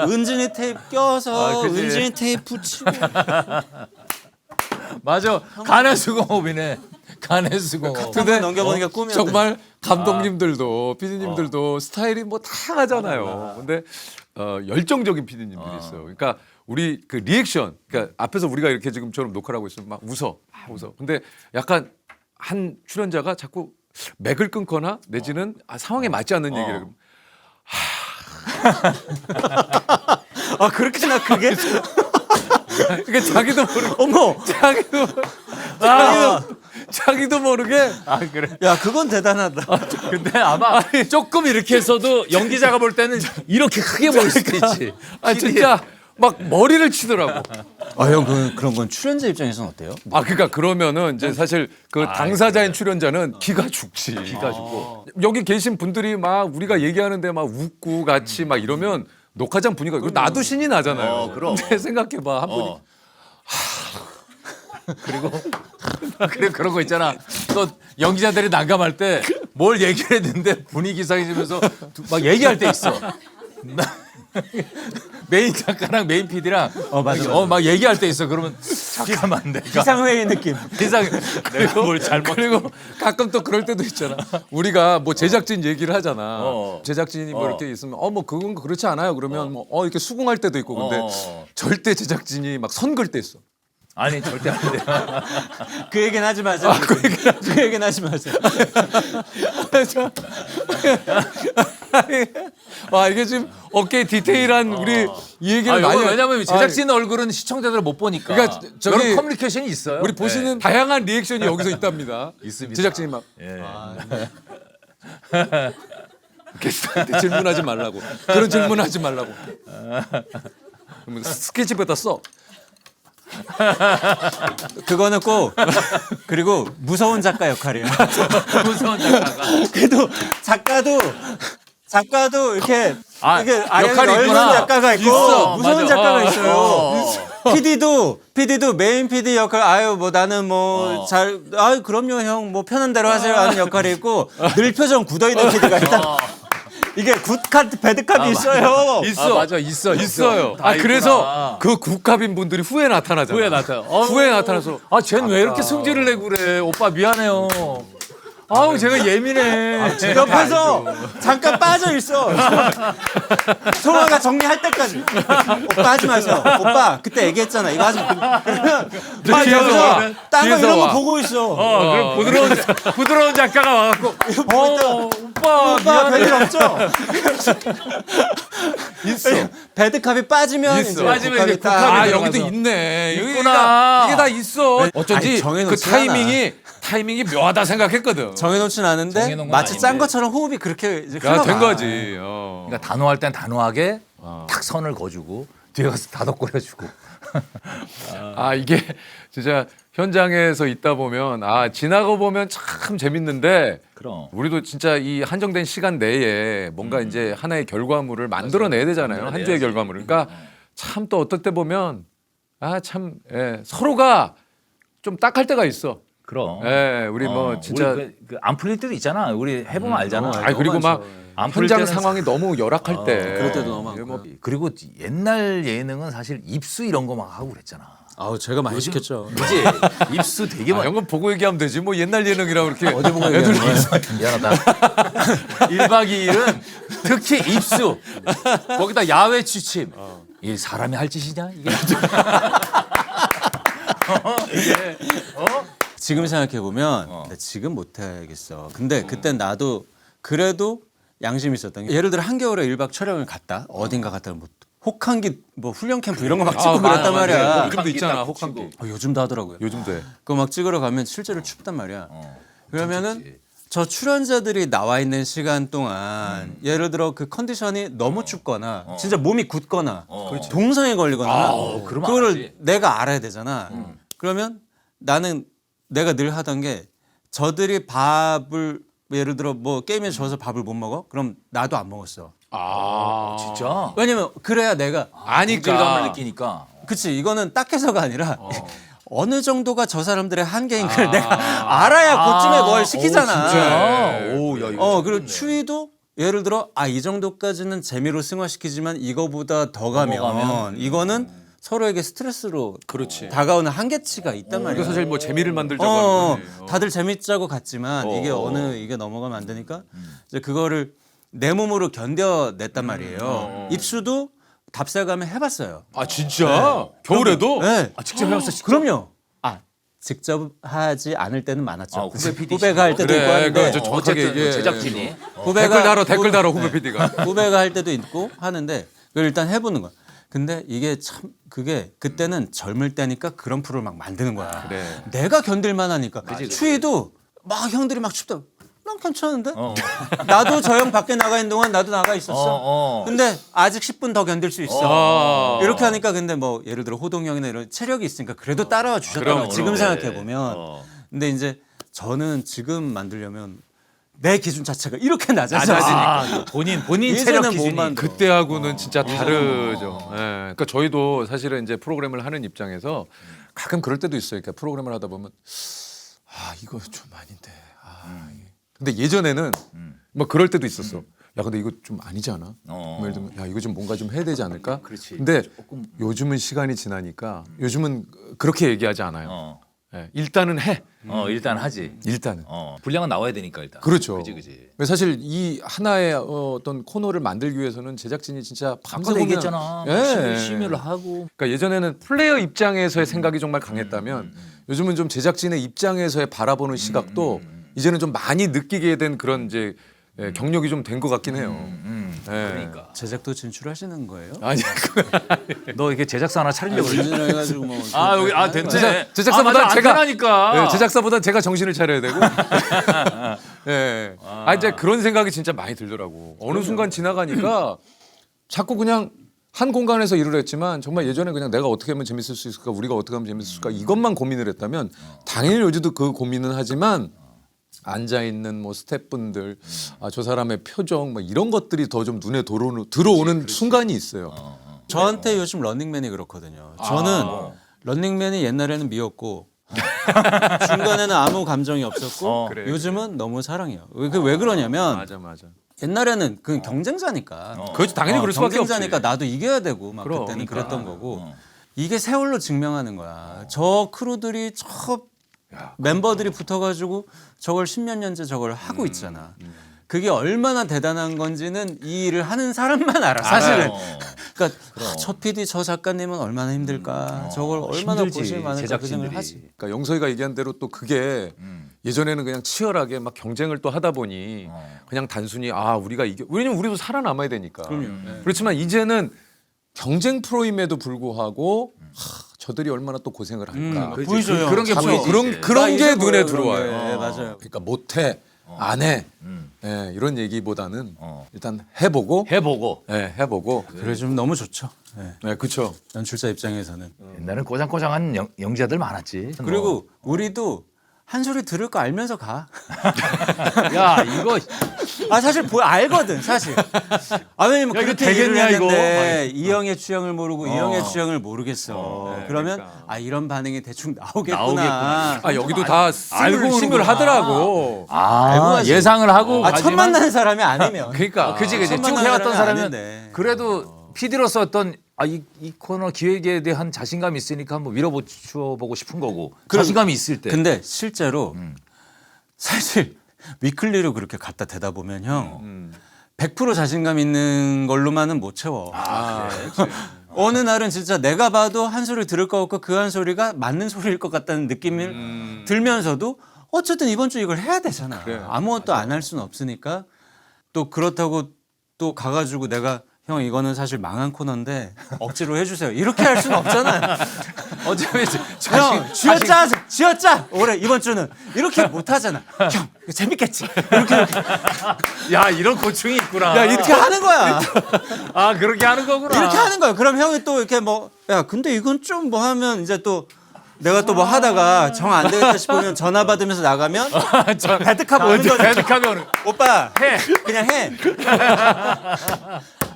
은진이 테이프 껴서 그치. 은진이 테이프 붙이고 맞아. 간의 수공업이네. 간의 수공업. 근데 넘겨보니까 꿈이었대. 정말 감독님들도 PD님들도 스타일이 뭐 다양하잖아요. 근데 열정적인 PD님들이 있어요. 그러니까 우리 그 리액션, 그러니까 앞에서 우리가 이렇게 지금처럼 녹화를 하고 있으면 막 웃어. 근데 약간 한 출연자가 자꾸 맥을 끊거나 내지는 상황에 맞지 않는 얘기를 그러면 아 그렇게나 크게? 그러니까 자기도 모르게 어머. 자기도 모르게 아 그래. 야 그건 대단하다. 근데 아마 조금 이렇게 했어도 연기자가 볼 때는 이렇게 크게 보일 수도 있지. 진짜 막 머리를 치더라고. 아 형 그런 건 출연자 입장에서는 어때요? 그러니까 그러면은 이제 사실 그 당사자인 출연자는 기가 죽지. 기가 죽고. 여기 계신 분들이 막 우리가 얘기하는데 막 웃고 같이 막 이러면 녹화장 분위기가 그리고 나도 신이 나잖아요. 그럼. 근데 생각해봐 한 분이 그리고 그런 거 있잖아. 또 연기자들이 난감할 때 뭘 얘기를 했는데 분위기 이상해지면서 막 얘기할 때 있어. 메인 작가랑 메인 PD랑 맞아. 막 얘기할 때 있어. 그러면 잠깐만 내가 비상회의 느낌. 내가 뭘 잘못. 그리고 가끔 또 그럴 때도 있잖아. 우리가 뭐 제작진 얘기를 하잖아. 어. 제작진이 뭐 이렇게 있으면 뭐 그건 그렇지 않아요. 그러면 뭐 이렇게 수긍할 때도 있고 근데 절대 제작진이 막 선 긋을 때 있어. 아니 절대 안 돼. 그 얘기는 하지 마세요. 그 얘기는 하지 마세요. 와 이게 지금 어깨에 디테일한 우리 이 얘기를 많이 왜냐면 제작진 얼굴은 시청자들 못 보니까. 그러니까 저기 저런 커뮤니케이션이 있어요. 우리 보시는 다양한 리액션이 여기서 있답니다. 있습니다. 제작진이 막 예. 게스트한테 질문하지 말라고 그런 질문하지 말라고. 그러면 스케치북에다 써. 그거는 꼭 그리고 무서운 작가 역할이야. 무서운 작가가. 그래도 작가도 이렇게 이게 아래 역할이 넓은 있구나. 작가가 있고 있어. 무서운 맞아. 작가가 있어요. PD도 메인 PD 역할 뭐 나는 그럼요 형 뭐 편한 대로 하세요 하는 역할이 있고 늘 표정 굳어 있는 PD가 있다. 이게 굿카트 배드카트 있어요. 있어. 맞아 있어요. 아 그래서 그 국갑인 분들이 후에 나타나잖아. 후에 나타나. 후에 나타나서 쟤는 왜 이렇게 승질을 내고 그래? 오빠 미안해요. 아우 제가 예민해. 옆에서 잠깐 빠져 있어. 송아가 정리할 때까지. 오빠 하지 마세요. 오빠 그때 얘기했잖아. 이거 하지 마. 그러면 막 뒤에서 여기서 와. 딴 거 뒤에서 이런 와. 거 보고 있어. 그럼 부드러운 작가가 와갖고 오빠 오빠 별일 없죠? 있어. 배드캅이 빠지면 있어. 이제 빠지면 이제 국합이 딱 국합이 아 들어가서. 여기도 있네. 있구나. 이게 다 있어. 어쩐지 아니, 그 정해놓지 타이밍이 묘하다 생각했거든. 정해놓진 않은데 정해놓은 건 마치 짠 아닌데. 것처럼 호흡이 그렇게 이제 야, 된 흘러가. 거지. 그러니까 단호할 땐 단호하게 딱 선을 거주고 뒤에 가서 다독거려주고. 아 이게 진짜 현장에서 있다 보면 아 지나고 보면 참 재밌는데 그럼. 우리도 진짜 이 한정된 시간 내에 뭔가 이제 하나의 결과물을 만들어내야 되잖아요. 한 주의 결과물을. 그러니까 참 또 어떨 때 보면 아 참 서로가 좀 딱할 때가 있어. 그럼. 예, 우리 뭐 진짜 우리 안 풀릴 때도 있잖아. 우리 해보면 알잖아. 아 그리고 막 안 풀릴 현장 때는 상황이 너무 열악할 때 그럴 때도 너무 많고요. 뭐 그리고 옛날 예능은 사실 입수 이런 거 막 하고 그랬잖아. 아우 제가 많이 시켰죠. 그지? 입수 되게 아, 많이. 형은 보고 얘기하면 되지. 뭐 옛날 예능이라고 이렇게 어디 보고 얘기하는 거야? 미안하다. 1박 2일은 특히 입수. 거기다 야외 취침. 이 사람이 할 짓이냐 이게? 지금 생각해 보면 지금 못 하겠어. 근데 그땐 나도 그래도 양심이 있었던 게 예를 들어 한겨울에 1박 촬영을 갔다 어딘가 갔다 뭐 혹한기 뭐 훈련 캠프 이런 거 막 찍고 그랬단 말이야. 요즘도 있잖아 혹한기. 요즘도 하더라고요. 요즘도 해. 그거 막 찍으러 가면 실제로 춥단 말이야. 그러면은 저 출연자들이 나와 있는 시간 동안 예를 들어 그 컨디션이 너무 춥거나 진짜 몸이 굳거나 동상에 걸리거나 그러면 그거를 알지. 내가 알아야 되잖아. 그러면 나는 내가 늘 하던 게 저들이 밥을 예를 들어 뭐 게임에 져서 밥을 못 먹어? 그럼 나도 안 먹었어. 아 진짜. 왜냐면 그래야 내가 질감을 아니까. 느끼니까. 그치 이거는 딱해서가 아니라 어느 정도가 저 사람들의 한계인 걸 내가 알아야 그쯤에 뭘 시키잖아. 진짜. 오, 야, 이거 그리고 추위도 예를 들어 이 정도까지는 재미로 승화시키지만 이거보다 더 가면 이거는 서로에게 스트레스로 다가오는 한계치가 있단 말이야. 이거 사실 뭐 재미를 만들자고 하는 거지. 다들 재밌자고 갔지만 이게 넘어가면 안 되니까 이제 그거를 내 몸으로 견뎌냈단 말이에요. 입수도 답사감에 해봤어요. 아 진짜? 겨울에도? 네. 직접 해봤어. 그럼요. 직접 하지 않을 때는 많았죠. 후배 PD 후배가 할 때도 그래, 있고 하는데 그거 저 정확하게 어쨌든 얘기해. 제작진이. 댓글 달아 후배 PD가. 후배가 할 때도 있고 하는데 그걸 일단 해보는 거야. 근데 이게 참 그게 그때는 젊을 때니까 그런 프로를 막 만드는 거야. 그래. 내가 견딜만 하니까 추위도 막 형들이 막 춥다. 난 괜찮은데? 나도 저 형 밖에 나가 있는 동안 나도 나가 있었어. 근데 아직 10분 더 견딜 수 있어. 이렇게 하니까 근데 뭐 예를 들어 호동 형이나 이런 체력이 있으니까 그래도 따라와 주셨다고 그럼, 지금 그럼. 생각해 보면. 근데 이제 저는 지금 만들려면 내 기준 자체가 이렇게 낮아지니까. 본인 예전에는 체력 못 기준이. 만들어. 그때하고는 진짜 다르죠. 예. 그러니까 저희도 사실은 이제 프로그램을 하는 입장에서 가끔 그럴 때도 있어요. 그러니까 프로그램을 하다 보면 이거 좀 아닌데. 근데 예전에는 뭐 그럴 때도 있었어. 야 근데 이거 좀 아니지 않아? 예를 들면 야 이거 좀 뭔가 좀 해야 되지 않을까? 그렇지. 근데 요즘은 시간이 지나니까 요즘은 그렇게 얘기하지 않아요. 예, 일단은 해. 일단 하지. 일단은. 분량은 나와야 되니까 일단. 그렇죠. 그지. 사실 이 하나의 어떤 코너를 만들기 위해서는 제작진이 진짜 밤새 아까도 보면- 얘기했잖아. 예. 심의를 하고. 그러니까 예전에는 플레이어 입장에서의 생각이 정말 강했다면 요즘은 좀 제작진의 입장에서의 바라보는 시각도 이제는 좀 많이 느끼게 된 그런 이제 경력이 좀 된 것 같긴 해요. 예. 그러니까. 제작도 진출하시는 거예요? 아니 너 이렇게 제작사 하나 차리려고 그래. 진출해가지고 뭐 됐네. 제작사보다 제가 네, 제작사보다 제가 정신을 차려야 되고. 예. 이제 그런 생각이 진짜 많이 들더라고. 어느 순간 지나가니까 자꾸 그냥 한 공간에서 일을 했지만 정말 예전에 그냥 내가 어떻게 하면 재밌을 수 있을까, 우리가 어떻게 하면 재밌을 수 있을까 이것만 고민을 했다면 당연히 요즘도 그 고민은 하지만 앉아 있는 뭐 스태프분들, 저 사람의 표정, 뭐 이런 것들이 더 좀 눈에 들어오는 순간이 있어요. 저한테 요즘 런닝맨이 그렇거든요. 저는 런닝맨이 옛날에는 미웠고 중간에는 아무 감정이 없었고 그래, 요즘은 너무 사랑해요. 왜 그러냐면 맞아. 옛날에는 그 경쟁자니까. 그렇지, 당연히 그럴 수밖에 없지. 경쟁자니까 나도 이겨야 되고 막 그때는 그랬던 거고 이게 세월로 증명하는 거야. 저 크루들이 저 멤버들이 붙어가지고 저걸 10몇 년째 저걸 하고 있잖아. 그게 얼마나 대단한 건지는 이 일을 하는 사람만 알아. 사실은. 그러니까 저 PD 저 작가님은 얼마나 힘들까. 저걸 얼마나 힘들지, 고생이 많을까 그 제작진들이. 생각을 하지. 그러니까 영석이가 얘기한 대로 또 그게 예전에는 그냥 치열하게 막 경쟁을 또 하다 보니 그냥 단순히 아 우리가 이겨 왜냐면 우리도 살아남아야 되니까. 그렇지만 이제는 경쟁 프로임에도 불구하고 저들이 얼마나 또 고생을 할까. 보이죠, 형. 그런 게 그쵸. 보이지. 그런 게 눈에 그런 들어와요. 게. 네, 맞아요. 그러니까 못해 안 해. 예, 이런 얘기보다는 일단 해보고 해보고 해보고 그래 좀 너무 좋죠. 네. 네 그렇죠. 연출자 입장에서는. 옛날엔 꼬장꼬장한 영지자들 많았지. 그리고 우리도 한 소리 들을 거 알면서 가. 야 이거 아 사실 알거든 사실. 아 왜냐면 야, 이거 그렇게 되겠냐, 일을 이거? 했는데 이 형의 취향을 모르고 이 형의 취향을 모르겠어. 그러면 아 이런 반응이 대충 나오겠구나. 나오겠구나. 아 여기도 다 심을 하더라고. 알고 하지. 예상을 하고 아 처음 가지만 만나는 사람이 아니면. 그러니까 그지 처음 쭉 만나는 해왔던 사람이 사람은 아닌데. 그래도 PD로서 어떤 이 코너 기획에 대한 자신감이 있으니까 한번 밀어붙여보고 싶은 거고 자신감이 있을 때 근데 실제로 사실 위클리로 그렇게 갖다 대다 보면 형 100% 자신감 있는 걸로만은 못 채워. 어느 날은 진짜 내가 봐도 한 소리 들을 것 같고 그 한 소리가 맞는 소리일 것 같다는 느낌이 들면서도 어쨌든 이번 주 이걸 해야 되잖아. 아무것도 안 할 수는 없으니까 또 그렇다고 또 가가지고 내가 형 이거는 사실 망한 코너인데 억지로 해주세요. 이렇게 할 수는 없잖아. 어차피 형 쥐어짜 올해 이번 주는 이렇게 못 하잖아. 형 이거 재밌겠지. 이렇게 야 이런 고충이 있구나. 야 이렇게 하는 거야. 아 그렇게 하는 거구나. 이렇게 하는 거야. 그럼 형이 또 이렇게 뭐 야 근데 이건 좀 뭐 하면 이제 또 내가 또 뭐 하다가 정 안 되겠다 싶으면 전화 받으면서 나가면 배드캅 오는 거지. 배드카메 오는. 오빠 해. 그냥 해.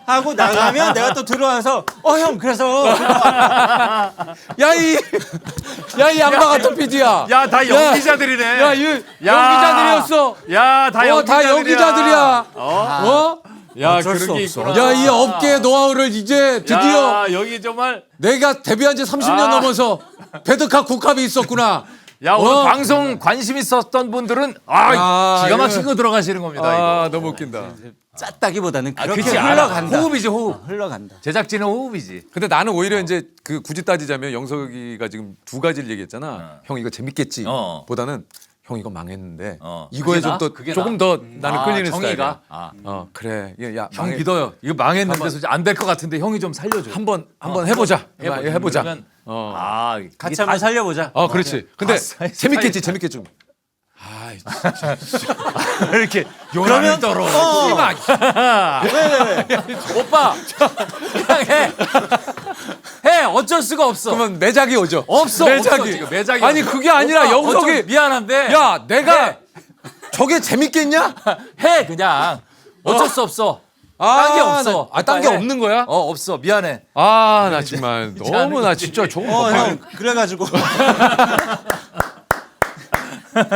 하고 나가면 내가 또 들어와서 형 그래서 야이 양반 같은 PD야. 야 다 연기자들이네. 야 연기자들이었어. 야다 다 연기자들이야. 야 어쩔 수 그런 게 없어. 있구나. 야 이 업계 노하우를 이제 드디어 야, 여기 정말 내가 데뷔한 지 30년 넘어서 배드캅 국캅이 있었구나. 야 오늘 방송 관심 있었던 분들은 야, 기가 막힌 이거- 거 들어가시는 겁니다. 이거. 너무 웃긴다. 짰다기보다는 그렇게 그치, 알아. 흘러간다. 호흡이지 호흡. 흘러간다. 제작진은 호흡이지. 근데 나는 오히려 이제 그 굳이 따지자면 영석이가 지금 두 가지를 얘기했잖아. 형 이거 재밌겠지. 보다는 형 이거 망했는데 이거에 그게 나? 좀 더 그게 조금 더 나는 끌리는 정의가. 스타일이야. 그래. 야, 형 믿어요. 이거 망했는데 안 될 것 같은데 형이 좀 살려줘. 한번 해보자. 해보자. 그러면, 어. 같이 한번 살려보자. 그렇지. 근데 재밌겠지. 좀. 이렇게 요란을 떨어. 오빠 그냥 해. 해 어쩔 수가 없어. 그러면 매작이 오죠. 없어. 매작이. 없어, 지금. 매작이 아니 없어. 그게 아니라 오빠, 영석이 어쩔- 미안한데. 야 내가 해. 저게 재밌겠냐? 해 그냥 어쩔 수 없어. 딴 게 없어. 딴 게 해. 없는 거야? 없어. 미안해. 나 정말 너무 나 진짜 좋은 거 형 그래가지고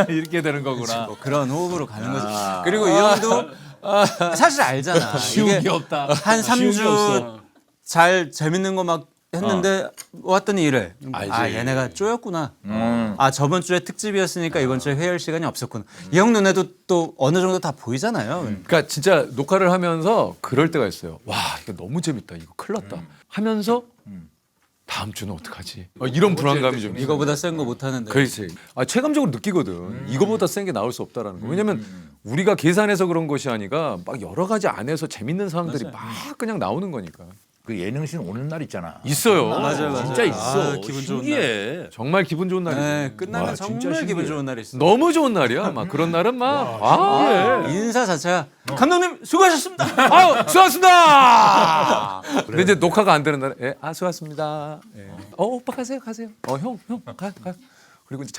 이렇게 되는 거구나. 뭐 그런 호흡으로 가는 거지. 그리고 이 형도 사실 알잖아. 쉬운 이게 게 없다. 한 쉬운 게 3주 없어. 잘 재밌는 거 막 했는데 왔더니 이래. 알지. 얘네가 쪼였구나. 저번 주에 특집이었으니까 이번 주에 회의할 시간이 없었구나. 이 형 눈에도 또 어느 정도 다 보이잖아요. 그러니까 진짜 녹화를 하면서 그럴 때가 있어요. 와 이거 너무 재밌다. 이거 큰일 났다. 하면서 다음 주는 어떡하지? 이런 불안감이 좀. 이거보다 센 거 못 하는데. 그렇지. 체감적으로 느끼거든. 이거보다 센 게 나올 수 없다라는 거. 왜냐면 우리가 계산해서 그런 것이 아니라 막 여러 가지 안에서 재밌는 상황들이 막 그냥 나오는 거니까. 그 예능신 오는 날 있잖아. 있어요. 맞아요. 진짜 있어. 기분 좋은 신기해. 정말 기분 좋은 날이죠. 네, 끝나면 와, 정말 진짜 기분 신기해. 좋은 날이 있어. 너무 좋은 날이야. 막 그런 날은 막 인사 자체가 감독님 수고하셨습니다. 아유 수고하셨습니다. 근데 이제 녹화가 안 되는 날에 수고하셨습니다. 오빠 가세요. 형 가. 그리고 이제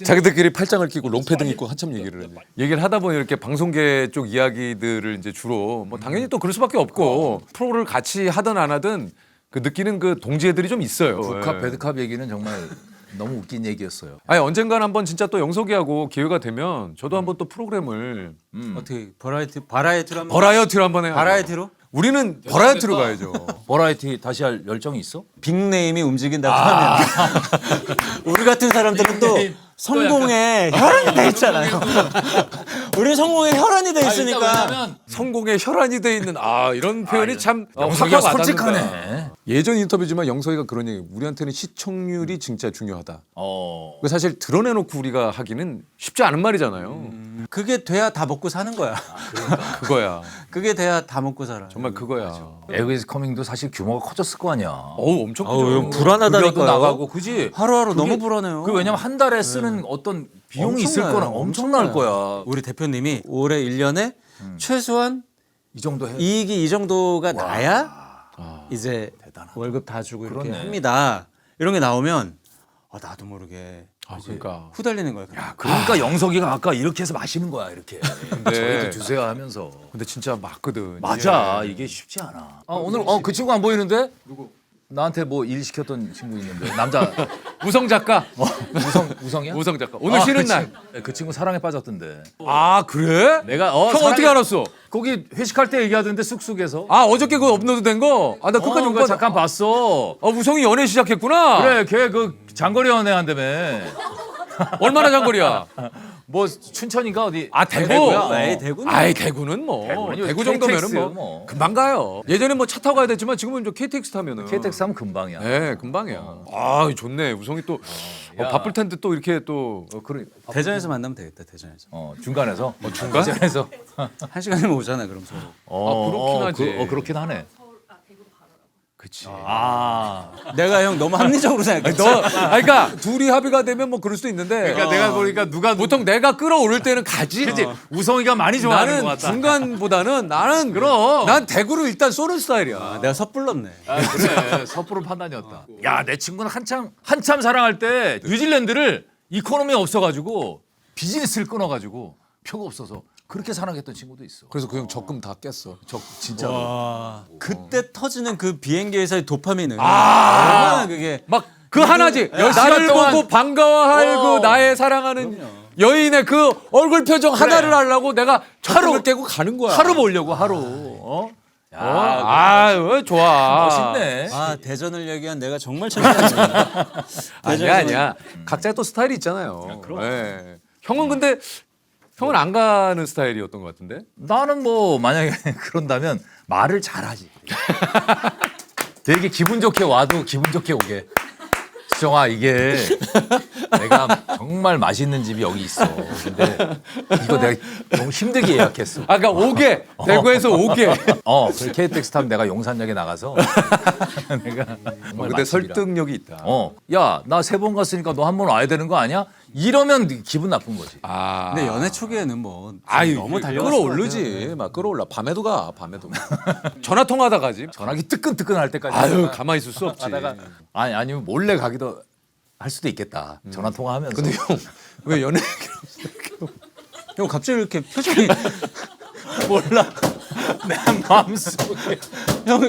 자기들끼리 팔짱을 끼고 롱패딩 입고 한참 얘기를 해. 얘기를 하다 보니 이렇게 방송계 쪽 이야기들을 이제 주로 뭐 당연히 또 그럴 수밖에 없고 프로를 같이 하든 안 하든 그 느끼는 그 동지애들이 좀 있어요. 북캅 배드캅 얘기는 정말 너무 웃긴 얘기였어요. 아니 언젠간 한번 진짜 또 영석이하고 기회가 되면 저도 한번 또 프로그램을 어떻게 버라이어티로 한번 버라이어티로 한번 해요. 버라이어티로 우리는 버라이어티로 가야죠. 버라이티 다시 할 열정이 있어? 빅네임이 움직인다고 하면 우리 같은 사람들은 또 성공에 혈안이 돼 있잖아요. 우리 성공에 혈안이 돼 있으니까. 왜냐면 성공에 혈안이 돼 있는 이런 표현이 참 영석이가 확 와닿는다. 솔직하네. 예전 인터뷰지만 영석이가 그런 얘기. 우리한테는 시청률이 진짜 중요하다. 어. 그 사실 드러내놓고 우리가 하기는 쉽지 않은 말이잖아요. 그게 돼야 다 먹고 사는 거야. 그거야. 그게 돼야 다 먹고 살아. 정말 그거야. 에그이즈 커밍도 사실 규모가 커졌을 거 아니야. 어우 엄청 크죠. 형 불안하다니까요. 급여도 나가고 그지. 하루하루 너무 그게- 불안해요. 그 왜냐면 한 달에 쓰는 어떤 비용이 있을 엄청나요. 거는 엄청날 거야. 우리 대표님이 올해 1년에 최소한 이 정도 해. 이익이 이 정도가 나야 이제 월급 다 주고 이렇게 그렇네. 합니다. 이런 게 나오면 나도 모르게 그러니까. 후달리는 거야. 그러니까 영석이가 아까 이렇게 해서 마시는 거야 이렇게. 근데- 저희도 주세요 하면서. 근데 진짜 맞거든. 맞아 이게 쉽지 않아. 오늘 그 친구 안 보이는데? 누구? 나한테 뭐 일 시켰던 친구 있는데 남자 우성 작가. 우성이야? 우성 작가. 오늘 쉬는 날. 그 친구 사랑에 빠졌던데. 아 그래? 내가 형 어떻게 알았어? 거기 회식할 때 얘기하던데 쑥쑥해서. 어저께 그 업로드 된 거? 나 끝까지 못 그거 봤어. 잠깐 봤어. 우성이 연애 시작했구나. 그래 걔 그 장거리 연애한다며. 얼마나 장거리야? 뭐 춘천인가 어디? 대구. 대구야? 에이, 대구는 아이 대구는 뭐. 대구는 대구 정도면은 KTX 뭐, 뭐. 금방 가요. 예전에 뭐 차 타고 가야 됐지만 지금은 좀 KTX 타면은. KTX 하면 금방이야. 네, 금방이야. 좋네. 우성이 또 야. 바쁠 텐데 또 이렇게 또 그래. 대전에서 만나면 되겠다. 대전에서 중간에서. 중간? 중간에서. 한 시간이면 오잖아. 그럼 서로. 그렇긴 하지. 그렇긴 하네. 대구로 바로. 그치. 내가 형 너무 합리적으로 생각했어. 그러니까 둘이 합의가 되면 뭐 그럴 수도 있는데. 그러니까 내가 보니까 누가 보통 내가 끌어오를 때는 가지. 그치 우성이가 많이 좋아하는 것 나는 같다. 중간보다는 나는 그럼. 난 대구를 일단 쏘는 스타일이야. 내가 섣불렀네. 그래 섣부른 판단이었다. 야 내 친구는 한참 사랑할 때 뉴질랜드를 이코노미 없어가지고 비즈니스를 끊어가지고 표가 없어서 그렇게 사랑했던 친구도 있어. 그래서 그 형 적금 다 깼어. 진짜로. 그때 터지는 그 비행기에서의 도파민은 얼마나 그게 막 그 하나지. 나를 보고 반가워할 그 나의 사랑하는 여인의 그 얼굴 표정 하나를 하려고 내가 적금을 깨고 가는 거야. 하루 보려고 하루. 좋아. 멋있네. 대전을 얘기한 내가 정말 창피하네. 아니야. 각자 또 스타일이 있잖아요. 네. 형은 근데 형은 안 가는 스타일이었던 것 같은데. 나는 뭐 만약에 그런다면 말을 잘하지. 되게 기분 좋게 와도 기분 좋게 오게. 수정아 이게 내가 정말 맛있는 집이 여기 있어. 근데 이거 내가 너무 힘들게 예약했어. 아까 오게 대구에서 오게. 그 KTX 타면 내가 용산역에 나가서 내가 정말 근데 맛집이라. 설득력이 있다. 야 나 3번 갔으니까 너 한 번 와야 되는 거 아니야? 이러면 기분 나쁜 거지. 근데 연애 초기에는 뭐 너무 달려갔을 끌어올르지. 막 끌어올라. 밤에도 가. 밤에도. 전화 통화하다 가지. 전화기 뜨끈뜨끈할 때까지. 가만히 있을 수 없지. 하다가 아니면 몰래 가기도 할 수도 있겠다. 전화 통화하면서. 근데 형 왜 연애 형 갑자기 이렇게 표정이 몰라. 내 마음속에. 형 왜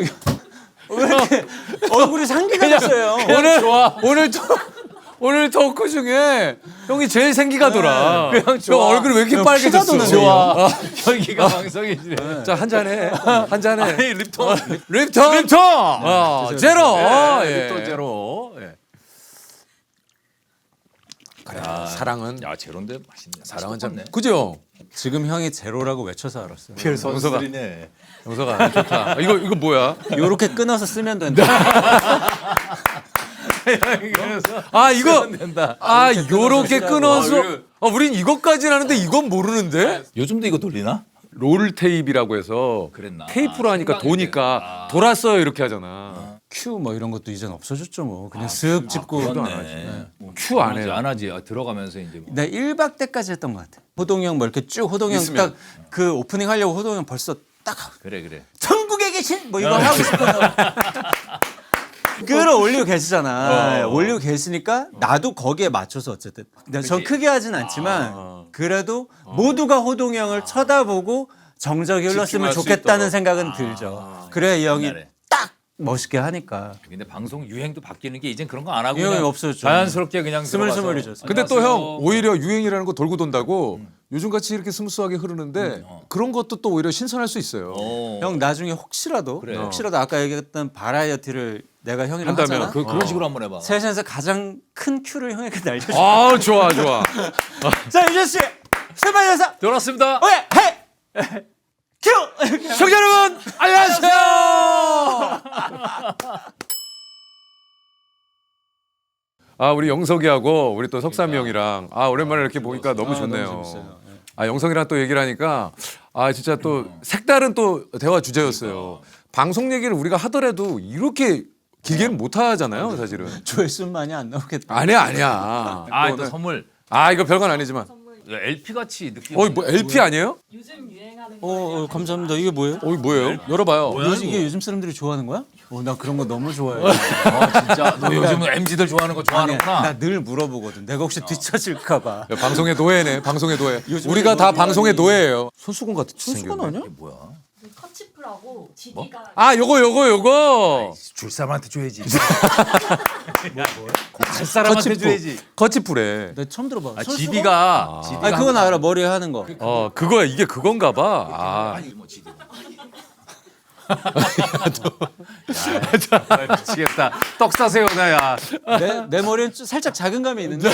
이렇게 얼굴이 상기가 됐어요. 오늘 토크 중에 형이 제일 생기가 돌아. 형 형 얼굴이 왜 이렇게 형 빨개졌어? 피가 도는데요. 좋아. 혈기가 왕성해지네. 자, 한 잔해. 한 잔해. 아니 립톤. 립톤. 제로. 예. 립톤 제로. 예. 사랑은 야 제로인데 맛있네. 사랑은 참 네. 그죠? 지금 형이 제로라고 외쳐서 알았어요. 필 선수들이네. 영서가 좋다. 이거 뭐야? 요렇게 끊어서 쓰면 된다. 이거 된다. 요렇게 끊어서 우린 이것까지는 하는데 이건 모르는데? 요즘도 이거 돌리나? 롤 테이프라고 해서 그랬나? 테이프로 하니까 생방인데. 도니까 돌았어요 이렇게 하잖아. 큐 뭐 이런 것도 이젠 없어졌죠 뭐. 그냥 쓱 짚고. 그렇네. 큐 안 해요. 안 하지. 들어가면서 이제 뭐. 나 1박 때까지 했던 것 같아. 호동이 형 뭐 이렇게 쭉 호동이 형 있으면. 딱 그 오프닝 하려고 호동이 형 벌써 딱 그래. 천국에 계신 뭐 이거 하고 싶어서 끌어올리고 계시잖아. 올리고 계시니까 나도 거기에 맞춰서 어쨌든. 전 크게 하진 않지만 그래도 모두가 호동이 형을 쳐다보고 정적이 흘렀으면 집중할 수 좋겠다는 있도록. 생각은 들죠. 그래야 이 형이 옛날에. 딱 멋있게 하니까. 근데 방송 유행도 바뀌는 게 이젠 그런 거 안 하고 유행이 그냥 없어졌죠. 자연스럽게 그냥 스물스물이죠. 들어가서. 근데 또 형 안녕하세요. 오히려 유행이라는 거 돌고 돈다고 요즘같이 이렇게 스무스하게 흐르는데 그런 것도 또 오히려 신선할 수 있어요. 어. 형 나중에 혹시라도 그래. 아까 얘기했던 바라이어티를 내가 형이랑 한다면 하잖아. 그런 식으로 한번 해봐. 세상에서 가장 큰 큐를 형에게 날려줘. 아 좋아 좋아. 자 유재 씨, 세발연사 돌아왔습니다. 오케이 해 큐. 시청자 여러분 안녕하세요. 아 우리 영석이하고 우리 또 석삼이 형이랑 아 오랜만에 이렇게 보니까 너무 좋네요. 너무 재밌어요. 아 영석이랑 또 얘기를 하니까 아 진짜 또 색다른 또 대화 주제였어요. 방송 얘기를 우리가 하더라도 이렇게 길게는 못 하잖아요, 사실은. 조회수 많이 안 나오겠다. 아니야. 또 선물 아 이거 별건 아니지만. LP 같이 느낌. 뭐 LP 아니에요? 요즘 유행하는 거. 감사합니다. 이게 뭐예요? 뭐예요? 열어봐요. 이게 요즘 사람들이 좋아하는 거야? 나 그런 거 너무 좋아해. 진짜 너 요즘 MZ들 좋아하는 거 좋아하는구나. 나 늘 물어보거든. 내가 혹시 뒤처질까봐. 야, 방송의 노예네. 방송의 노예. 우리가 다 방송의 노예예요. 손수건 같이 손수건 생겼네. 아니야? 뭐야? 커치프라고 GD가 아 요거. 줄 사람한테 줘야지. 줄 사람한테 줘야지. 커치풀에. 나 처음 들어봐. 아, 손수건? GD가 아 그건 알아. 머리에 하는 거. 그거야. 이게 그건가 봐. 아. 미치겠다. 떡 사세요 나야. 내 머리는 살짝 작은 감이 있는데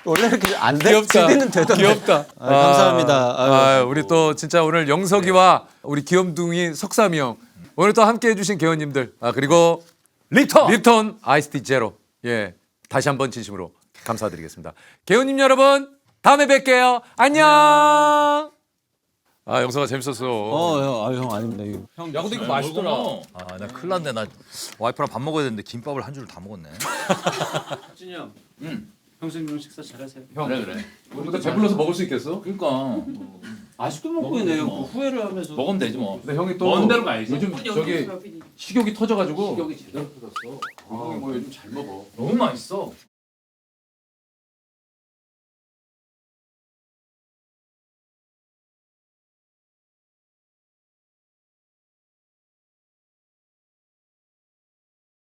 원래 이렇게 안 돼. 귀엽다. GD는 되던데. 귀엽다. 감사합니다. 아유. 우리 또 진짜 오늘 영석이와 우리 귀염둥이 석삼이 형 오늘 또 함께 해주신 개원님들 그리고 립톤 아이스티 제로 예 다시 한번 진심으로 감사드리겠습니다. 개원님 여러분 다음에 뵐게요. 안녕. 아 영석아 재밌었어. 형 아닙니다. 이거. 형, 야 근데 이거 맛있더라. 아, 나 큰일 났네. 나 와이프랑 밥 먹어야 되는데 김밥을 한 줄을 다 먹었네. 진이 형. 형수님 식사 잘하세요. 그래. 우리가 배불러서 먹을 수 있겠어? 그러니까 아직도 먹고 있네요. 후회를 하면서. 먹으면 되지 뭐. 근데 형이 또 먼 데로 가야지. 요즘 저기 식욕이 터져가지고 제대로 터졌어. 형이 뭐 요즘 잘 먹어. 너무 맛있어.